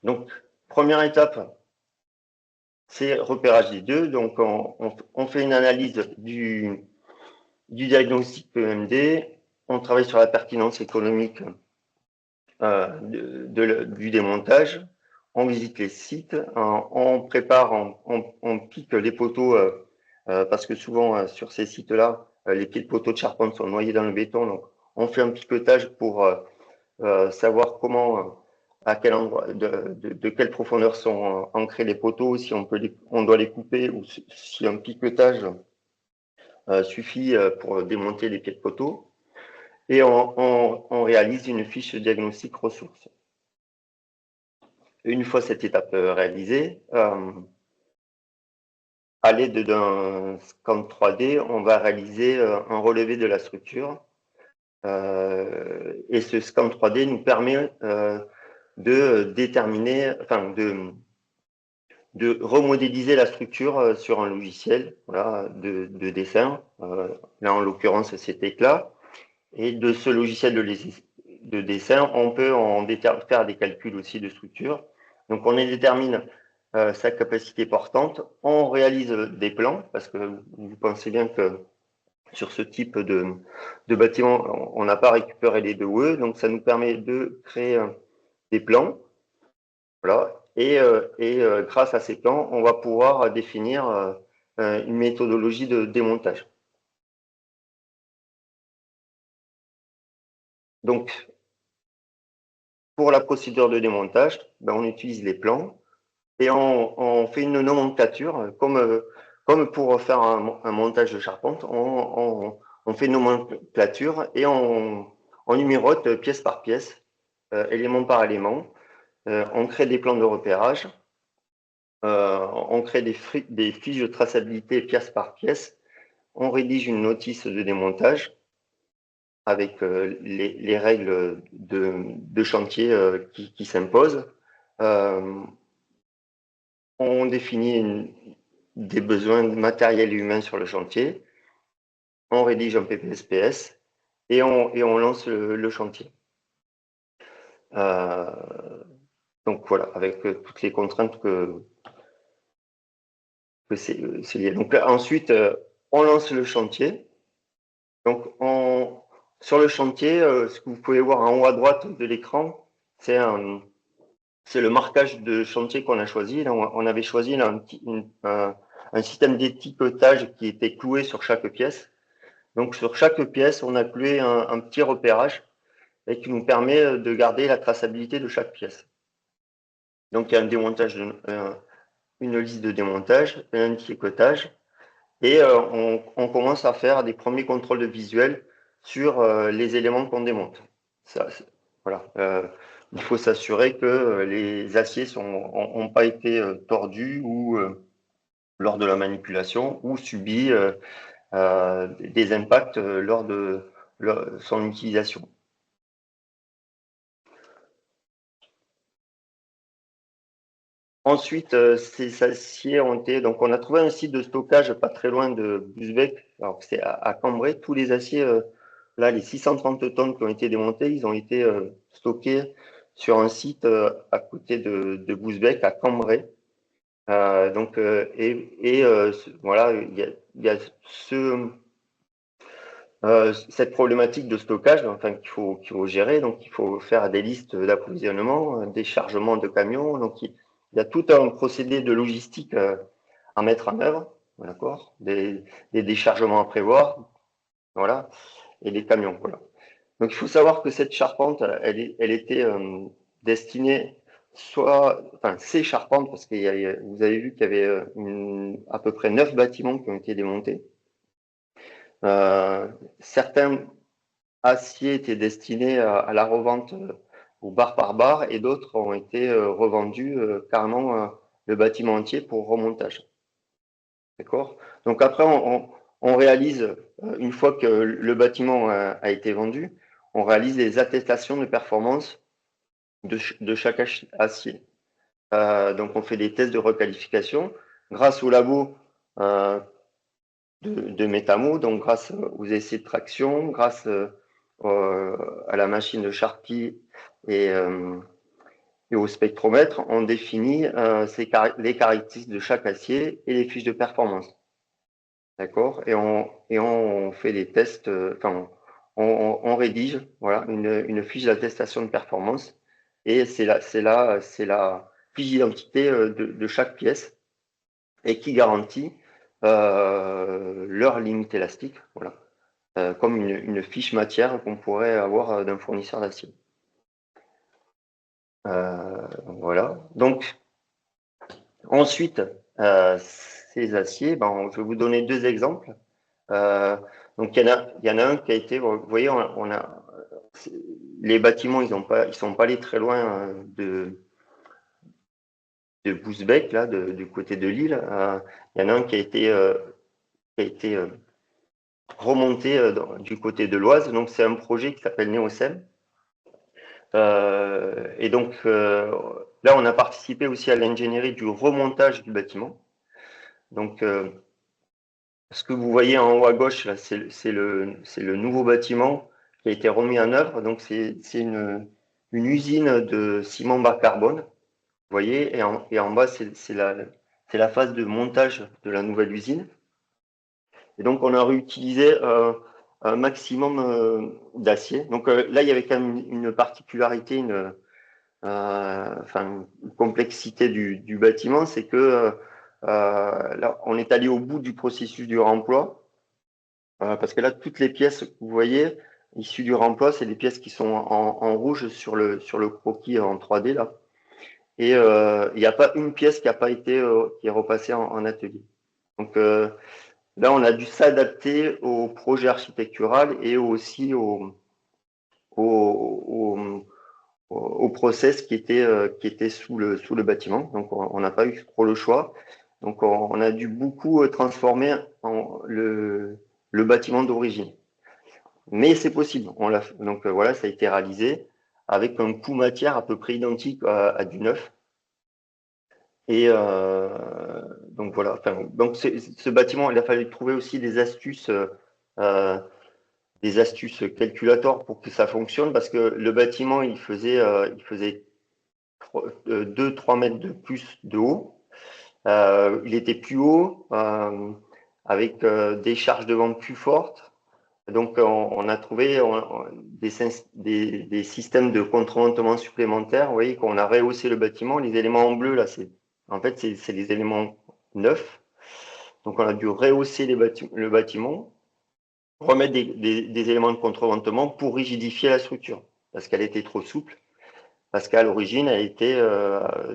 Donc, première étape, c'est repérage des deux. Donc, on fait une analyse du diagnostic PEMD. On travaille sur la pertinence économique du démontage. On visite les sites. On prépare, on pique les poteaux parce que souvent, sur ces sites-là, les pieds de poteaux de charpente sont noyés dans le béton. Donc, on fait un piquetage pour savoir comment, à quel endroit, de quelle profondeur sont ancrés les poteaux, si on doit les couper ou si un piquetage suffit pour démonter les pieds de poteau. Et on réalise une fiche de diagnostic ressources. Une fois cette étape réalisée, à l'aide d'un scan 3D, on va réaliser un relevé de la structure. Et ce scan 3D nous permet de déterminer, enfin de remodéliser la structure sur un logiciel, voilà, de dessin. Là, en l'occurrence, c'est Tekla. Et de ce logiciel de dessin, on peut faire des calculs aussi de structure. Donc, on détermine sa capacité portante. On réalise des plans, parce que vous pensez bien que sur ce type de bâtiment, on n'a pas récupéré les 2E, donc ça nous permet de créer des plans. Voilà. Et grâce à ces plans, on va pouvoir définir une méthodologie de démontage. Donc, pour la procédure de démontage, ben, on utilise les plans et on fait une nomenclature comme pour faire un montage de charpente. On fait une nomenclature et on numérote pièce par pièce, élément par élément. On crée des plans de repérage. On crée des fiches de traçabilité pièce par pièce. On rédige une notice de démontage avec les règles de chantier qui s'imposent. On définit des besoins matériels et humains sur le chantier. On rédige un PPSPS et on lance le chantier. Donc voilà, avec toutes les contraintes que c'est lié. Donc ensuite, on lance le chantier. Donc sur le chantier, ce que vous pouvez voir en haut à droite de l'écran, c'est le marquage de chantier qu'on a choisi. Là, on avait choisi là, un système d'étiquetage qui était cloué sur chaque pièce. Donc sur chaque pièce, on a cloué un petit repérage et qui nous permet de garder la traçabilité de chaque pièce. Donc il y a un démontage, une liste de démontage, un étiquetage, et on commence à faire des premiers contrôles de visuel sur les éléments qu'on démonte. Voilà. Il faut s'assurer que les aciers n'ont pas été tordus ou lors de la manipulation ou subi des impacts lors de son utilisation. Ensuite, ces aciers ont été. Donc, on a trouvé un site de stockage pas très loin de Busbecq. Alors, c'est à Cambrai. Tous les aciers, là, les 630 tonnes qui ont été démontées, ils ont été stockés sur un site à côté de Busbecq, à Cambrai. Donc, voilà, il y a cette problématique de stockage, enfin, qu'il faut gérer. Donc, il faut faire des listes d'approvisionnement, des chargements de camions. Donc, il y a tout un procédé de logistique à mettre en œuvre, d'accord, des déchargements à prévoir, voilà, et des camions, voilà. Donc, il faut savoir que cette charpente, elle était destinée ces charpentes, parce que vous avez vu qu'il y avait à peu près 9 bâtiments qui ont été démontés. Certains aciers étaient destinés à la revente barre par barre, et d'autres ont été revendus carrément le bâtiment entier pour remontage. D'accord? Donc après, on réalise, une fois que le bâtiment a été vendu, on réalise les attestations de performance de chaque acier. Donc on fait des tests de requalification grâce au labo de Métamo, donc grâce aux essais de traction, grâce à la machine de Sharpie et au spectromètre, on définit les caractéristiques de chaque acier et les fiches de performance. D'accord? Et on fait des tests, enfin, on rédige voilà, une fiche d'attestation de performance, et c'est la fiche d'identité de chaque pièce, et qui garantit leur limite élastique, voilà, comme une fiche matière qu'on pourrait avoir d'un fournisseur d'acier. Voilà. Donc, ensuite, ces aciers, ben, je vais vous donner deux exemples. Donc, il y en a un qui a été, vous voyez, les bâtiments, ils sont pas allés très loin de Bousbecq, là, du côté de Lille. Il y en a un qui a été remonté du côté de l'Oise. Donc, c'est un projet qui s'appelle Néocem. Et donc, là, on a participé aussi à l'ingénierie du remontage du bâtiment. Donc, ce que vous voyez en haut à gauche, là, c'est le nouveau bâtiment qui a été remis en œuvre. Donc, c'est une usine de ciment bas carbone. Vous voyez, et en bas, c'est la phase de montage de la nouvelle usine. Et donc, on a réutilisé un maximum d'acier. Donc là, il y avait quand même une particularité, une complexité du bâtiment, c'est que là, on est allé au bout du processus du réemploi, parce que là, toutes les pièces que vous voyez issues du réemploi, c'est des pièces qui sont en rouge sur le croquis en 3D là. Et il n'y a pas une pièce qui a pas été qui est repassée en atelier. Donc là, on a dû s'adapter au projet architectural et aussi au process qui était sous le bâtiment. Donc on n'a pas eu trop le choix. Donc on a dû beaucoup transformer le bâtiment d'origine. Mais c'est possible. Donc voilà, ça a été réalisé avec un coût matière à peu près identique à du neuf. Et donc voilà. Enfin, donc ce bâtiment, il a fallu trouver aussi des astuces calculatoires pour que ça fonctionne, parce que le bâtiment, il faisait 2-3 mètres de plus de haut. Il était plus haut, avec des charges de vent plus fortes. Donc, on a trouvé des systèmes de contreventement supplémentaires. Vous voyez qu'on a rehaussé le bâtiment. Les éléments en bleu, là, en fait, c'est des éléments neufs. Donc, on a dû rehausser le bâtiment, remettre des éléments de contreventement pour rigidifier la structure, parce qu'elle était trop souple, parce qu'à l'origine, elle était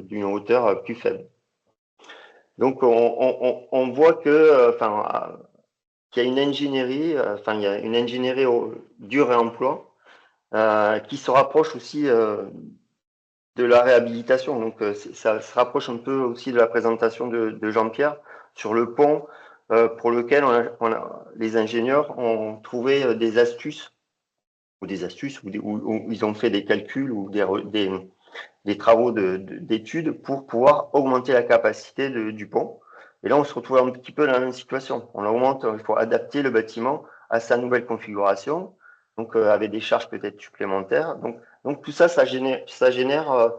d'une hauteur plus faible. Donc, on voit que, qu'il y a une ingénierie, il y a une ingénierie du réemploi qui se rapproche aussi de la réhabilitation. Donc, ça se rapproche un peu aussi de la présentation de Jean-Pierre sur le pont, pour lequel les ingénieurs ont trouvé des astuces, où ils ont fait des calculs ou des travaux d'études pour pouvoir augmenter la capacité du pont. Et là, on se retrouve un petit peu dans la même situation. On augmente, il faut adapter le bâtiment à sa nouvelle configuration, donc avec des charges peut-être supplémentaires. Donc tout ça, ça génère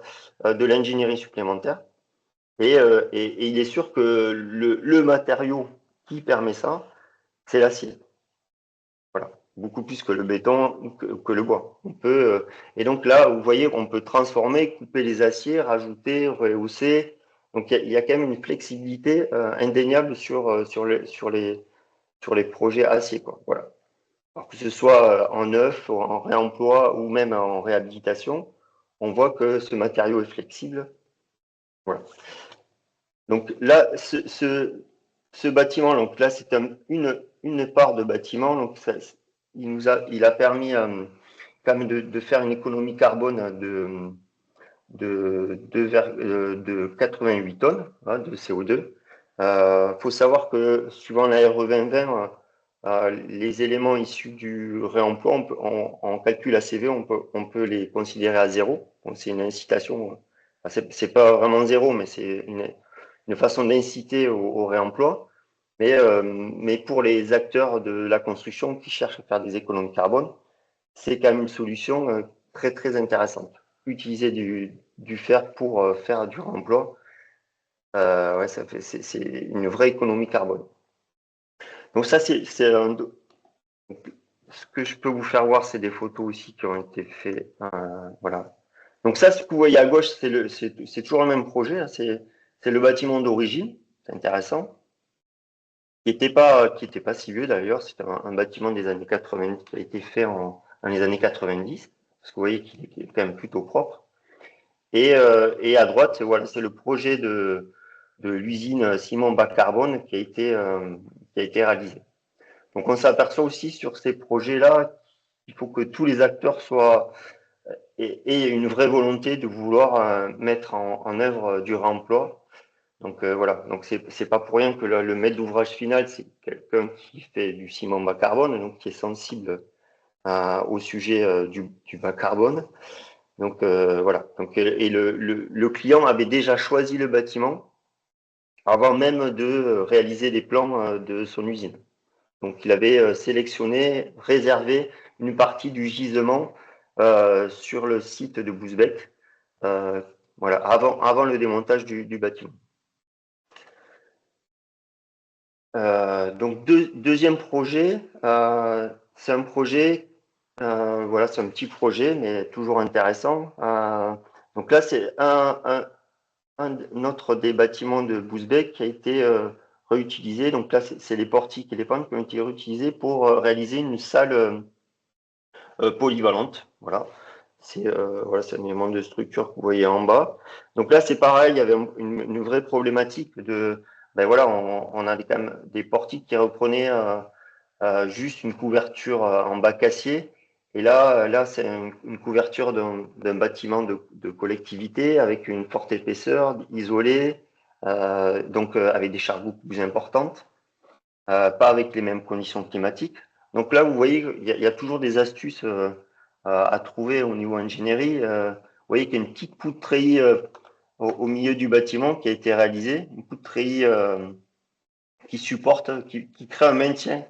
de l'ingénierie supplémentaire. Et il est sûr que le matériau qui permet ça, c'est l'acier. Voilà, beaucoup plus que le béton, que le bois. Et donc là, vous voyez, on peut transformer, couper les aciers, rajouter, rehausser. Donc il y a quand même une flexibilité indéniable sur les projets acier, quoi. Voilà. Alors que ce soit en neuf, en réemploi ou même en réhabilitation, on voit que ce matériau est flexible. Voilà. Donc là, ce bâtiment, donc là, c'est une part de bâtiment. Donc il a permis quand même de faire une économie carbone de 88 tonnes hein, de CO2. Faut savoir que suivant la RE 2020, les éléments issus du réemploi, en calcul ACV, on peut les considérer à zéro. Donc c'est une incitation. C'est pas vraiment zéro, mais c'est une façon d'inciter au réemploi. Mais pour les acteurs de la construction qui cherchent à faire des économies carbone, c'est quand même une solution très très intéressante. Utiliser du fer pour faire du réemploi, ouais, c'est une vraie économie carbone. Donc ça, c'est ce que je peux vous faire voir, c'est des photos aussi qui ont été faites. Voilà. Donc ça, ce que vous voyez à gauche, c'est toujours le même projet. Hein, c'est le bâtiment d'origine. C'est intéressant. Qui était pas si vieux d'ailleurs. C'est un bâtiment des années 90 qui a été fait dans les années 90. Parce que vous voyez qu'il est quand même plutôt propre. Et à droite, voilà, c'est le projet de l'usine ciment bas carbone qui a été réalisé. Donc on s'aperçoit aussi sur ces projets-là qu'il faut que tous les acteurs aient une vraie volonté de vouloir mettre en œuvre du réemploi. Donc voilà, donc c'est pas pour rien que le maître d'ouvrage final, c'est quelqu'un qui fait du ciment bas carbone, donc qui est sensible au sujet du bas carbone. Donc voilà. Donc, et le client avait déjà choisi le bâtiment avant même de réaliser les plans de son usine. Donc il avait sélectionné, réservé une partie du gisement sur le site de Bousbecq, voilà, avant le démontage du bâtiment. Donc deuxième projet, c'est un projet, voilà, c'est un petit projet, mais toujours intéressant. Donc là, c'est un autre des bâtiments de Bousbecq qui a été réutilisé. Donc là, c'est les portiques et les pentes qui ont été réutilisés pour réaliser une salle polyvalente. Voilà. C'est un élément de structure que vous voyez en bas. Donc là, c'est pareil, il y avait une vraie problématique de, ben voilà, on a quand même des portiques qui reprenaient juste une couverture en bac acier. Et là, c'est une couverture d'un bâtiment de collectivité avec une forte épaisseur, isolée, donc avec des chargoux plus importantes, pas avec les mêmes conditions climatiques. Donc là, vous voyez, il y a toujours des astuces à trouver au niveau ingénierie. Vous voyez qu'il y a une petite poutre treillis au milieu du bâtiment qui a été réalisée, une poutre treillis qui supporte, qui crée un maintien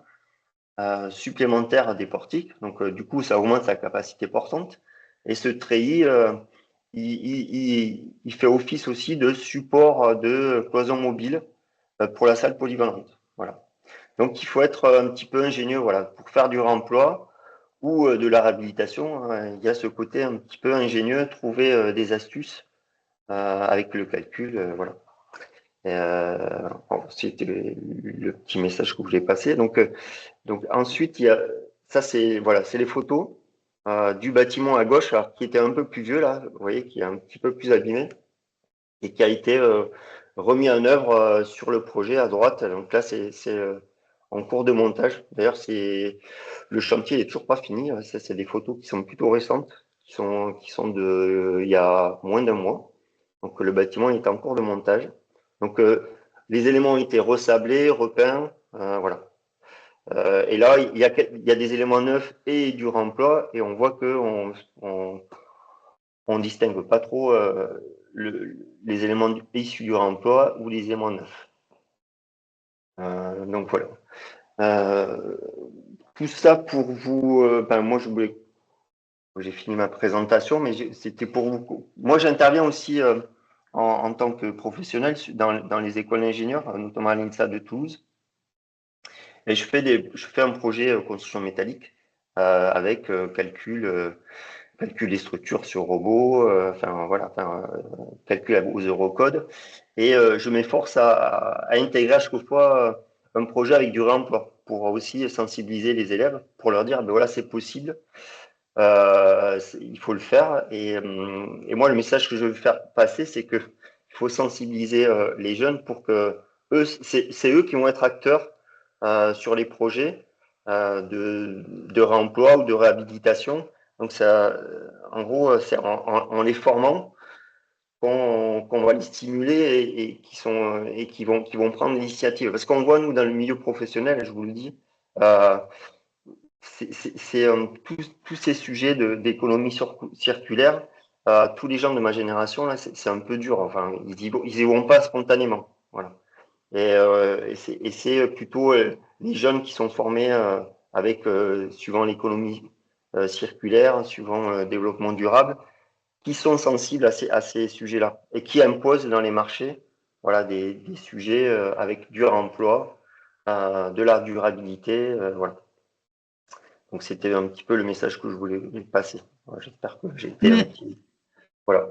supplémentaire des portiques. Donc, du coup, ça augmente sa capacité portante. Et ce treillis, il fait office aussi de support de cloison mobile pour la salle polyvalente. Voilà. Donc, il faut être un petit peu ingénieux, voilà, pour faire du réemploi ou de la réhabilitation. Il y a ce côté un petit peu ingénieux, trouver des astuces avec le calcul, voilà. Bon, c'était le petit message que je voulais passer. Donc ensuite, il y a ça, c'est voilà, c'est les photos du bâtiment à gauche, alors, qui était un peu plus vieux là, vous voyez, qui est un petit peu plus abîmé et qui a été remis en œuvre sur le projet à droite. Donc là, c'est en cours de montage. D'ailleurs, c'est le chantier n'est toujours pas fini. Ça, c'est des photos qui sont plutôt récentes, qui sont de il y a moins d'un mois. Donc le bâtiment est en cours de montage. Donc les éléments ont été ressablés, repeints, voilà. Et là, il y a des éléments neufs et du remploi, et on voit que on distingue pas trop les éléments issus du remploi ou les éléments neufs. Donc voilà. Tout ça pour vous. Moi, j'ai fini ma présentation, mais c'était pour vous. Moi, j'interviens aussi en tant que professionnel dans les écoles d'ingénieurs, notamment à l'INSA de Toulouse. Et je fais un projet construction métallique avec calcul des structures sur robot, calcul aux Eurocode. Et je m'efforce à intégrer à chaque fois un projet avec du réemploi pour aussi sensibiliser les élèves, pour leur dire, ben voilà, c'est possible, il faut le faire. Et moi, le message que je veux faire passer, c'est que il faut sensibiliser les jeunes pour que eux, c'est eux qui vont être acteurs sur les projets de réemploi ou de réhabilitation, Donc, ça, en gros, c'est en les formant qu'on va les stimuler et qui vont prendre l'initiative. Parce qu'on voit, nous, dans le milieu professionnel, je vous le dis, c'est tous ces sujets d'économie circulaire, tous les gens de ma génération, là, c'est un peu dur. Enfin, ils y vont pas spontanément. Voilà. Et c'est plutôt les jeunes qui sont formés avec, suivant l'économie circulaire, suivant le développement durable, qui sont sensibles à ces sujets-là et qui imposent dans les marchés, voilà, des sujets avec du emploi, de la durabilité, voilà. Donc c'était un petit peu le message que je voulais passer. Voilà, j'espère que j'ai été un petit. Voilà.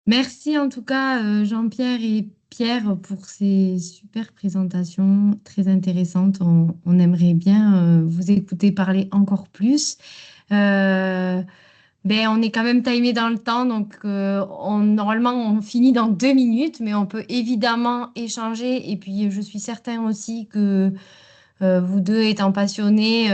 Merci en tout cas, Jean-Pierre et Pierre, pour ces super présentations très intéressantes. On aimerait bien vous écouter parler encore plus. Ben, on est quand même timé dans le temps, donc normalement on finit dans 2 minutes, mais on peut évidemment échanger. Et puis je suis certain aussi que vous deux étant passionnés,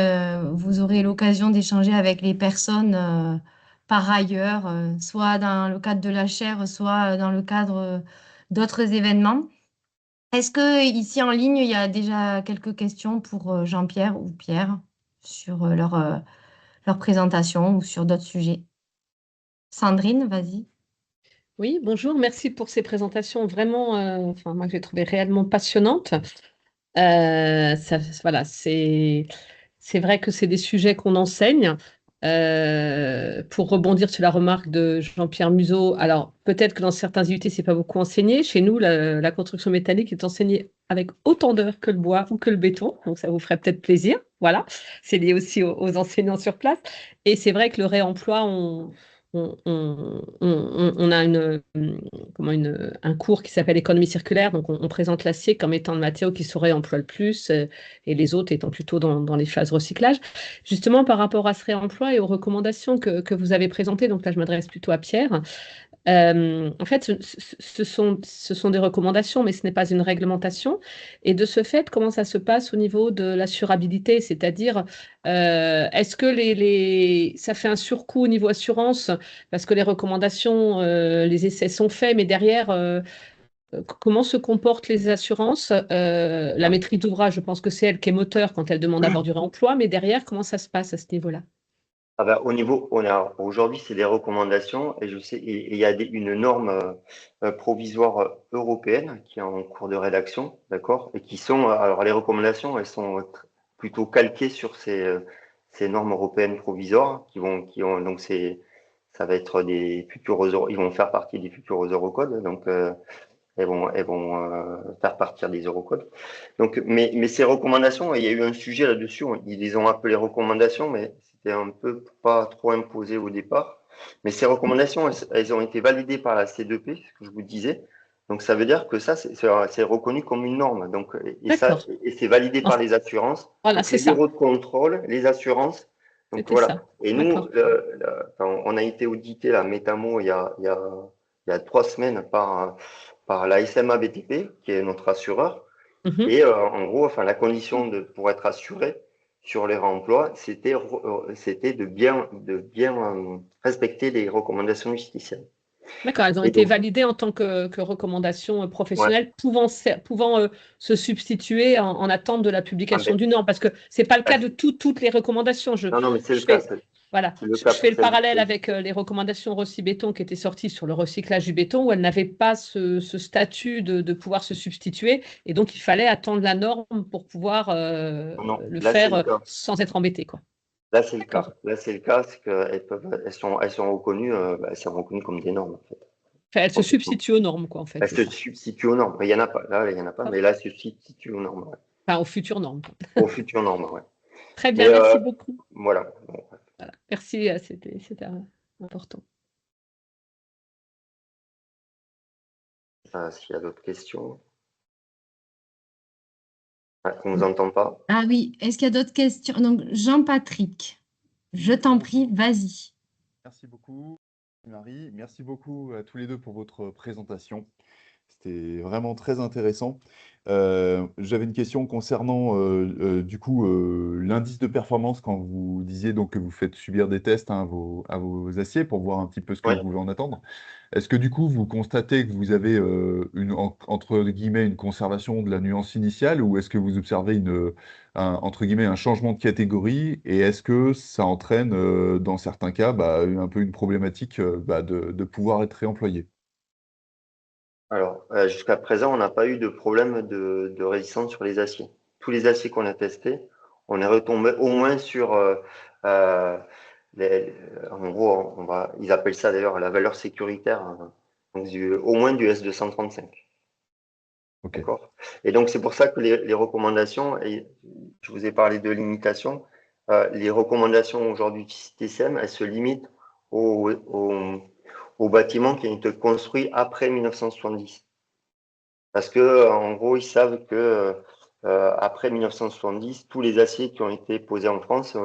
vous aurez l'occasion d'échanger avec les personnes par ailleurs, soit dans le cadre de la chaire, soit dans le cadre d'autres événements. Est-ce que ici en ligne, il y a déjà quelques questions pour Jean-Pierre ou Pierre sur leur présentation ou sur d'autres sujets? Sandrine, vas-y. Oui, bonjour, merci pour ces présentations vraiment, enfin, moi que j'ai trouvé réellement passionnantes. Voilà, c'est vrai que c'est des sujets qu'on enseigne. Pour rebondir sur la remarque de Jean-Pierre Museau, alors peut-être que dans certains IUT, c'est pas beaucoup enseigné. Chez nous, la construction métallique est enseignée avec autant d'heures que le bois ou que le béton, donc ça vous ferait peut-être plaisir. Voilà, c'est lié aussi aux enseignants sur place. Et c'est vrai que le réemploi, on a un cours qui s'appelle économie circulaire, donc on présente l'acier comme étant le matériau qui se réemploie le plus et les autres étant plutôt dans les phases recyclage. Justement, par rapport à ce réemploi et aux recommandations que vous avez présentées, donc là je m'adresse plutôt à Pierre, en fait, ce sont des recommandations, mais ce n'est pas une réglementation. Et de ce fait, comment ça se passe au niveau de l'assurabilité? C'est-à-dire, est-ce que ça fait un surcoût au niveau assurance parce que les recommandations, les essais sont faits, mais derrière, comment se comportent les assurances? La maîtrise d'ouvrage, je pense que c'est elle qui est moteur quand elle demande d'avoir du réemploi, mais derrière, comment ça se passe à ce niveau-là? Ah ben, au niveau, aujourd'hui, c'est des recommandations et je sais, il y a une norme provisoire européenne qui est en cours de rédaction, d'accord, et qui sont, alors les recommandations, elles sont plutôt calquées sur ces normes européennes provisoires donc ça va être des futurs, ils vont faire partie des futurs Eurocodes, donc elles vont faire partir des Eurocodes. Donc, mais ces recommandations, il y a eu un sujet là-dessus, ils les ont appelées recommandations, mais c'était un peu pas trop imposé au départ. Mais ces recommandations, elles ont été validées par la C2P, ce que je vous disais. Donc, ça veut dire que ça, c'est reconnu comme une norme. Donc, et c'est validé par les assurances. Voilà, Donc, c'est les ça. bureaux de contrôle, les assurances. Donc, C'était voilà. ça. Et nous, D'accord. on a été audité, la Métamo, il y a 3 semaines par la SMA BTP, qui est notre assureur. Mhm. Et en gros, enfin, la condition pour être assuré sur les réemplois, c'était de bien respecter les recommandations justicielles. D'accord, elles ont Et été donc, validées en tant que recommandations ouais, professionnelles pouvant se substituer en attente de la ah publication ben, du norme, parce que ce n'est pas le ah, cas de toutes les recommandations. non, non, mais c'est le Je cas. fais, voilà, C'est le je cas. fais le parallèle avec les recommandations Rossi-Béton qui étaient sorties sur le recyclage du béton, où elles n'avaient pas ce statut de pouvoir se substituer, et donc il fallait attendre la norme pour pouvoir Non, le là, c'est le faire cas. sans être embêté, quoi. Là, c'est le D'accord. cas. Là, c'est le cas, c'est elles sont reconnues, elles sont reconnues comme des normes, en fait. Enfin, elles se Complètement. substituent aux normes, quoi, en fait, Elles c'est se ça. substituent aux normes. Il y en a pas. Là, il y en a pas, mais là, elles se substituent aux normes, ouais. Enfin, aux futures normes. Aux futures normes, ouais. Très bien, Mais merci beaucoup. voilà. Bon, Voilà. Merci, c'était important. s'il y a d'autres questions. Ah, on ne nous entend pas. Ah oui, est-ce qu'il y a d'autres questions? Donc, Jean-Patrick, je t'en prie, vas-y. Merci beaucoup, Marie. Merci beaucoup à tous les deux pour votre présentation. C'était vraiment très intéressant. J'avais une question concernant du coup l'indice de performance quand vous disiez donc que vous faites subir des tests hein, à vos aciers pour voir un petit peu ce que Oui. vous pouvez en attendre. Est-ce que du coup vous constatez que vous avez entre guillemets une conservation de la nuance initiale ou est-ce que vous observez entre guillemets un changement de catégorie et est-ce que ça entraîne dans certains cas un peu une problématique de pouvoir être réemployé? Alors, jusqu'à présent, on n'a pas eu de problème de résistance sur les aciers. Tous les aciers qu'on a testés, on est retombé au moins sur euh, en gros, ils appellent ça d'ailleurs la valeur sécuritaire, hein, donc au moins du S235. Ok. D'accord? Et donc, c'est pour ça que les recommandations, et je vous ai parlé de limitation, les recommandations aujourd'hui du TCM, elles se limitent aux bâtiments qui ont été construits après 1970. Parce que, en gros, ils savent que après 1970, tous les aciers qui ont été posés en France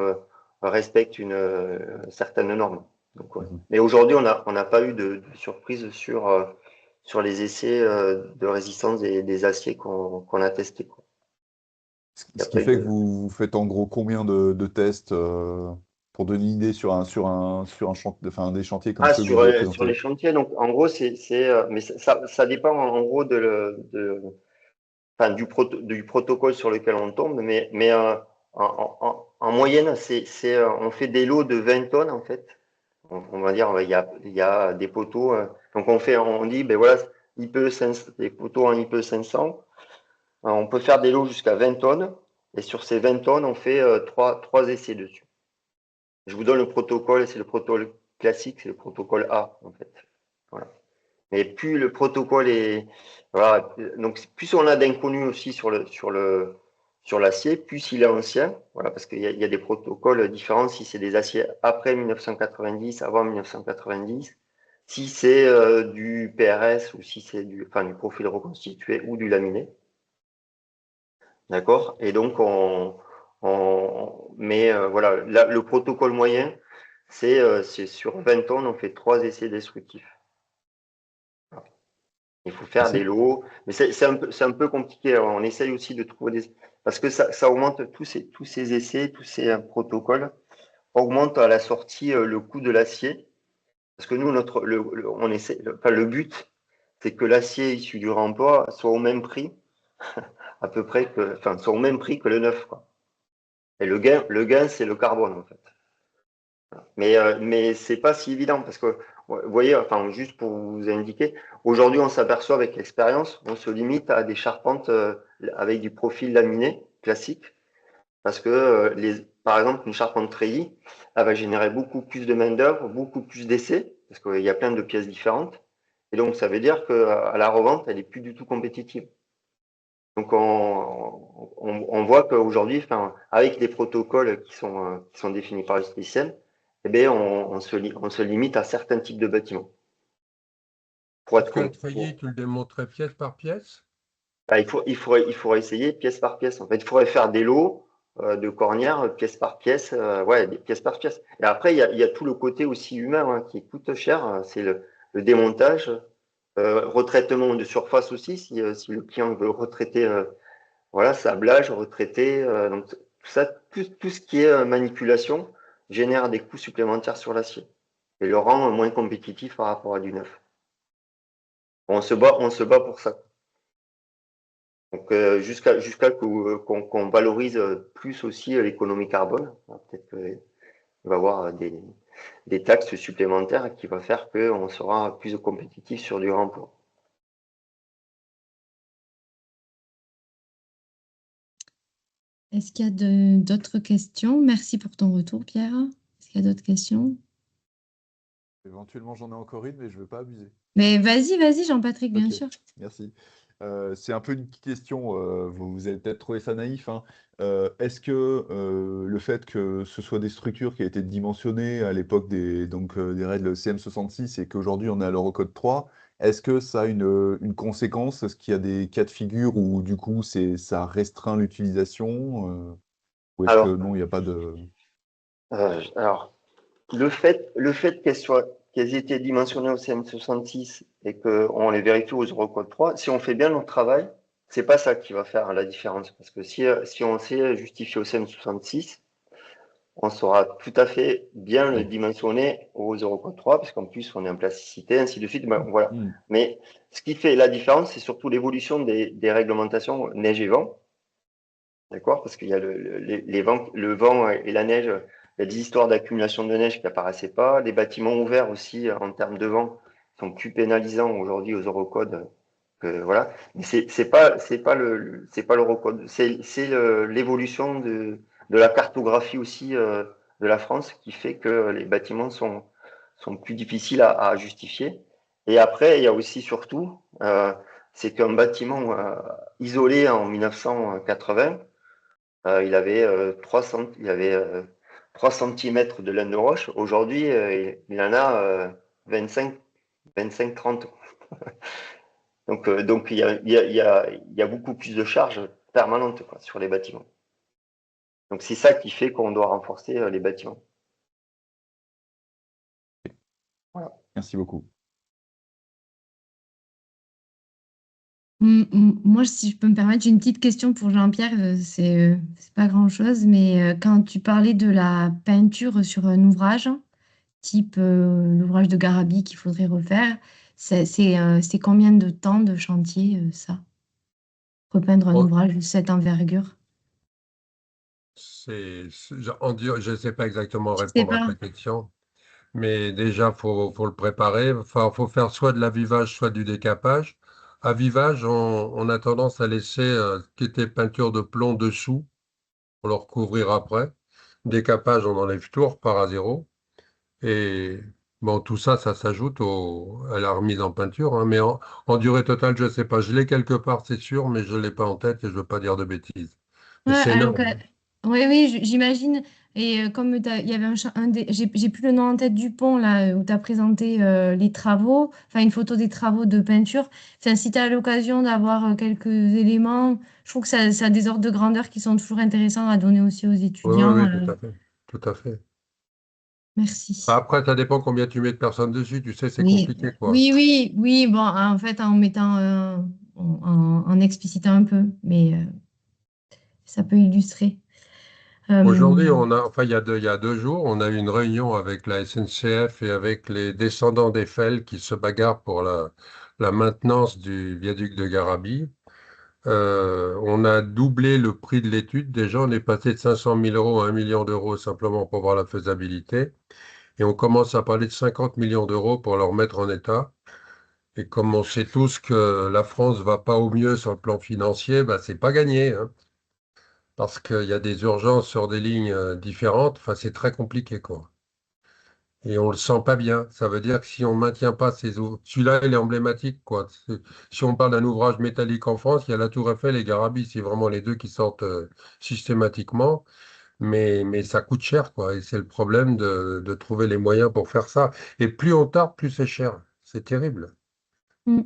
respectent une certaine norme. Donc, ouais. Mhm. Mais aujourd'hui, on n'a pas eu de surprise sur les essais de résistance des aciers qu'on a testés, quoi. Il y Ce a qui pas eu fait que de... vous faites en gros combien de tests pour donner une idée sur un chantier, enfin, des chantiers comme Ah, ceux que vous avez sur les présentés? chantiers, donc en gros, mais ça dépend en gros enfin, du protocole sur lequel on tombe, mais en moyenne, on fait des lots de 20 tonnes en fait. On va dire, il y a des poteaux. Donc on dit, ben voilà, IPE 500, des poteaux en IPE 500. On peut faire des lots jusqu'à 20 tonnes. Et sur ces 20 tonnes, on fait trois essais dessus. Je vous donne le protocole, c'est le protocole classique, c'est le protocole A en fait. Voilà. Mais plus le protocole est, voilà, donc plus on a d'inconnus aussi sur l'acier, plus il est ancien, voilà, parce qu'il y a des protocoles différents si c'est des aciers après 1990, avant 1990, si c'est du PRS ou si c'est du profil reconstitué ou du laminé, d'accord? Et donc voilà, le protocole moyen, c'est sur 20 tonnes, on fait 3 essais destructifs. Il faut faire des Merci. lots, mais c'est un peu compliqué. Alors, on essaye aussi de trouver parce que ça augmente tous ces essais, tous ces protocoles, augmente à la sortie le coût de l'acier. Parce que nous, on essaie, enfin, le but, c'est que l'acier issu du réemploi soit au même prix, à peu près enfin, soit au même prix que le neuf, quoi. Et le gain, c'est le carbone, en fait. Mais c'est pas si évident parce que, vous voyez, enfin, juste pour vous indiquer, aujourd'hui, on s'aperçoit avec l'expérience, on se limite à des charpentes avec du profil laminé classique parce que, par exemple, une charpente treillis, elle va générer beaucoup plus de main-d'œuvre, beaucoup plus d'essais parce qu'il y a plein de pièces différentes. Et donc, ça veut dire qu'à la revente, elle est plus du tout compétitive. Donc, on voit qu'aujourd'hui, enfin, avec les protocoles qui sont définis par le STCM, eh bien, on se limite à certains types de bâtiments. Parce que le treillis, tu le démontrais pièce par pièce? Bah, il faudrait essayer pièce par pièce. En fait, il faudrait faire des lots de cornières, pièce par pièce, ouais, des pièces par pièce. Et après, il y a tout le côté aussi humain hein, qui coûte cher. C'est le démontage, retraitement de surface aussi, si le client veut retraiter voilà, sablage, retraité, donc tout ça, tout ce qui est manipulation génère des coûts supplémentaires sur l'acier et le rend moins compétitif par rapport à du neuf. On se bat pour ça. Donc jusqu'à qu'on valorise plus aussi l'économie carbone. Peut-être qu'il va y avoir des taxes supplémentaires qui vont faire qu'on sera plus compétitif sur du remploi. Est-ce qu'il y a d'autres questions? Merci pour ton retour, Pierre. Est-ce qu'il y a d'autres questions? Éventuellement, j'en ai encore une, mais je ne veux pas abuser. Mais vas-y, Jean-Patrick, bien Ok, sûr. merci. C'est un peu une question, vous allez peut-être trouver ça naïf, hein. Est-ce que le fait que ce soit des structures qui a été dimensionnées à l'époque des règles CM66 et qu'aujourd'hui on est à l'Eurocode 3, est-ce que ça a une conséquence? Est-ce qu'il y a des cas de figure où du coup ça restreint l'utilisation? Ou est-ce que Alors, non, il n'y a pas de... alors le fait qu'elle soit qu'elles étaient dimensionnées au CM66 et qu'on les vérifie aux Eurocode 3, si on fait bien notre travail, c'est pas ça qui va faire la différence. Parce que si on sait justifier au CM66, on saura tout à fait bien le dimensionner aux Eurocode 3, parce qu'en plus, on est en plasticité, ainsi de suite. Ben, voilà. Mais ce qui fait la différence, c'est surtout l'évolution des réglementations neige et vent. D'accord? Parce qu'il y a le vent et la neige, il y a des histoires d'accumulation de neige qui apparaissaient pas. Les bâtiments ouverts aussi, en termes de vent, sont plus pénalisants aujourd'hui aux Eurocodes. Voilà. Mais c'est pas l'Eurocode. C'est l'évolution de la cartographie aussi, de la France qui fait que les bâtiments sont plus difficiles à justifier. Et après, il y a aussi surtout, c'est qu'un bâtiment isolé en 1980, il avait 3 centimètres de laine de roche. Aujourd'hui, il en a 25, 30. Donc il y a beaucoup plus de charges permanentes quoi, sur les bâtiments. Donc c'est ça qui fait qu'on doit renforcer les bâtiments. Voilà. Merci beaucoup. Moi, si je peux me permettre, j'ai une petite question pour Jean-Pierre. C'est pas grand-chose, mais quand tu parlais de la peinture sur un ouvrage, type l'ouvrage de Garabi qu'il faudrait refaire, c'est combien de temps de chantier, ça? Repeindre un ouvrage de cette envergure? Je ne sais pas exactement Je sais répondre à pas. ta question, mais déjà, faut le préparer. Enfin, faut faire soit de l'avivage, soit du décapage. Avivage, on a tendance à laisser ce qui était peinture de plomb dessous pour le recouvrir après. Décapage, on enlève tout, on repart à zéro. Et bon, tout ça, ça s'ajoute à la remise en peinture, hein. Mais en durée totale, je ne sais pas. Je l'ai quelque part, c'est sûr, mais je ne l'ai pas en tête et je ne veux pas dire de bêtises. Mais Ouais, c'est alors énorme. oui, oui, j'imagine. Et comme il y avait j'ai plus le nom en tête du pont là où tu as présenté les travaux, enfin une photo des travaux de peinture. Enfin, si tu as l'occasion d'avoir quelques éléments, je trouve que ça a des ordres de grandeur qui sont toujours intéressants à donner aussi aux Oui, oui, étudiants. oui, tout à fait. Tout à fait. Merci. Après, ça dépend combien tu mets de personnes dessus. Tu sais, c'est Oui, compliqué, quoi. oui, oui, oui. Bon, en fait, en mettant, en explicitant un peu, mais ça peut illustrer. Aujourd'hui, Euh, il y a 2 jours, on a eu une réunion avec la SNCF et avec les descendants d'Eiffel qui se bagarrent pour la maintenance du viaduc de Garabi. On a doublé le prix de l'étude. Déjà, on est passé de 500 000 euros à 1 million d'euros simplement pour voir la faisabilité. Et on commence à parler de 50 millions d'euros pour le remettre en état. Et comme on sait tous que la France va pas au mieux sur le plan financier, bah, c'est pas gagné, hein, parce qu'il y a des urgences sur des lignes différentes. Enfin, c'est très compliqué, quoi. Et on le sent pas bien. Ça veut dire que si on maintient pas celui-là, il est emblématique, quoi. Si on parle d'un ouvrage métallique en France, il y a la Tour Eiffel et Garabi. C'est vraiment les deux qui sortent systématiquement. Mais ça coûte cher, quoi. Et c'est le problème de trouver les moyens pour faire ça. Et plus on tarde, plus c'est cher. C'est terrible. mm,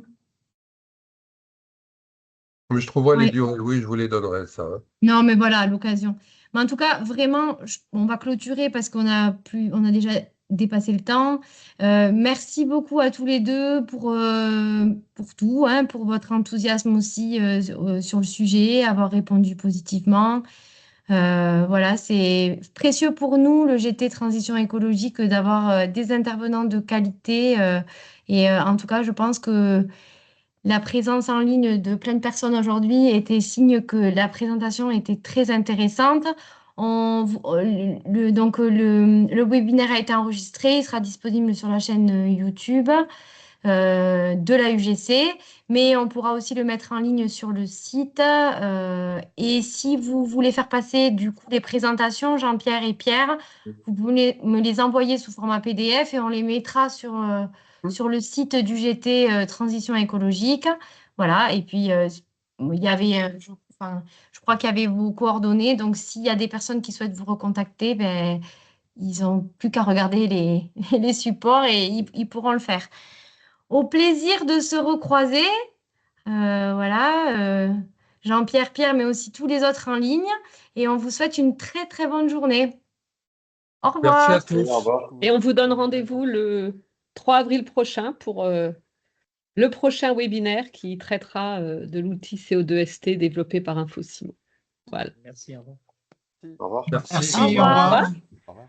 Mais je trouverai les ouais. durées. Oui, je vous les donnerai, ça, hein. Non, mais voilà, à l'occasion. Mais en tout cas, vraiment, on va clôturer parce on a déjà dépassé le temps. Merci beaucoup à tous les deux pour tout, hein, pour votre enthousiasme aussi sur le sujet, avoir répondu positivement. Voilà, c'est précieux pour nous, le GT Transition écologique, d'avoir des intervenants de qualité. En tout cas, je pense que la présence en ligne de plein de personnes aujourd'hui était signe que la présentation était très intéressante. Le webinaire a été enregistré, il sera disponible sur la chaîne YouTube de la UGC, mais on pourra aussi le mettre en ligne sur le site. Et si vous voulez faire passer du coup les présentations, Jean-Pierre et Pierre, vous pouvez me les envoyer sous format PDF et on les mettra sur le site du GT Transition écologique. Voilà, et puis il y avait, enfin, je crois qu'il y avait vos coordonnées, donc s'il y a des personnes qui souhaitent vous recontacter, ben, ils n'ont plus qu'à regarder les supports et ils pourront le faire. Au plaisir de se recroiser. Voilà, Jean-Pierre, Pierre, mais aussi tous les autres en ligne. Et on vous souhaite une très, très bonne journée. Au Merci à revoir. Oui, au tous. revoir. Et on vous donne rendez-vous le 3 avril prochain pour le prochain webinaire qui traitera de l'outil CO2ST développé par InfoSimo. Voilà. Merci, au revoir. Au revoir. Merci. Au revoir. Au revoir.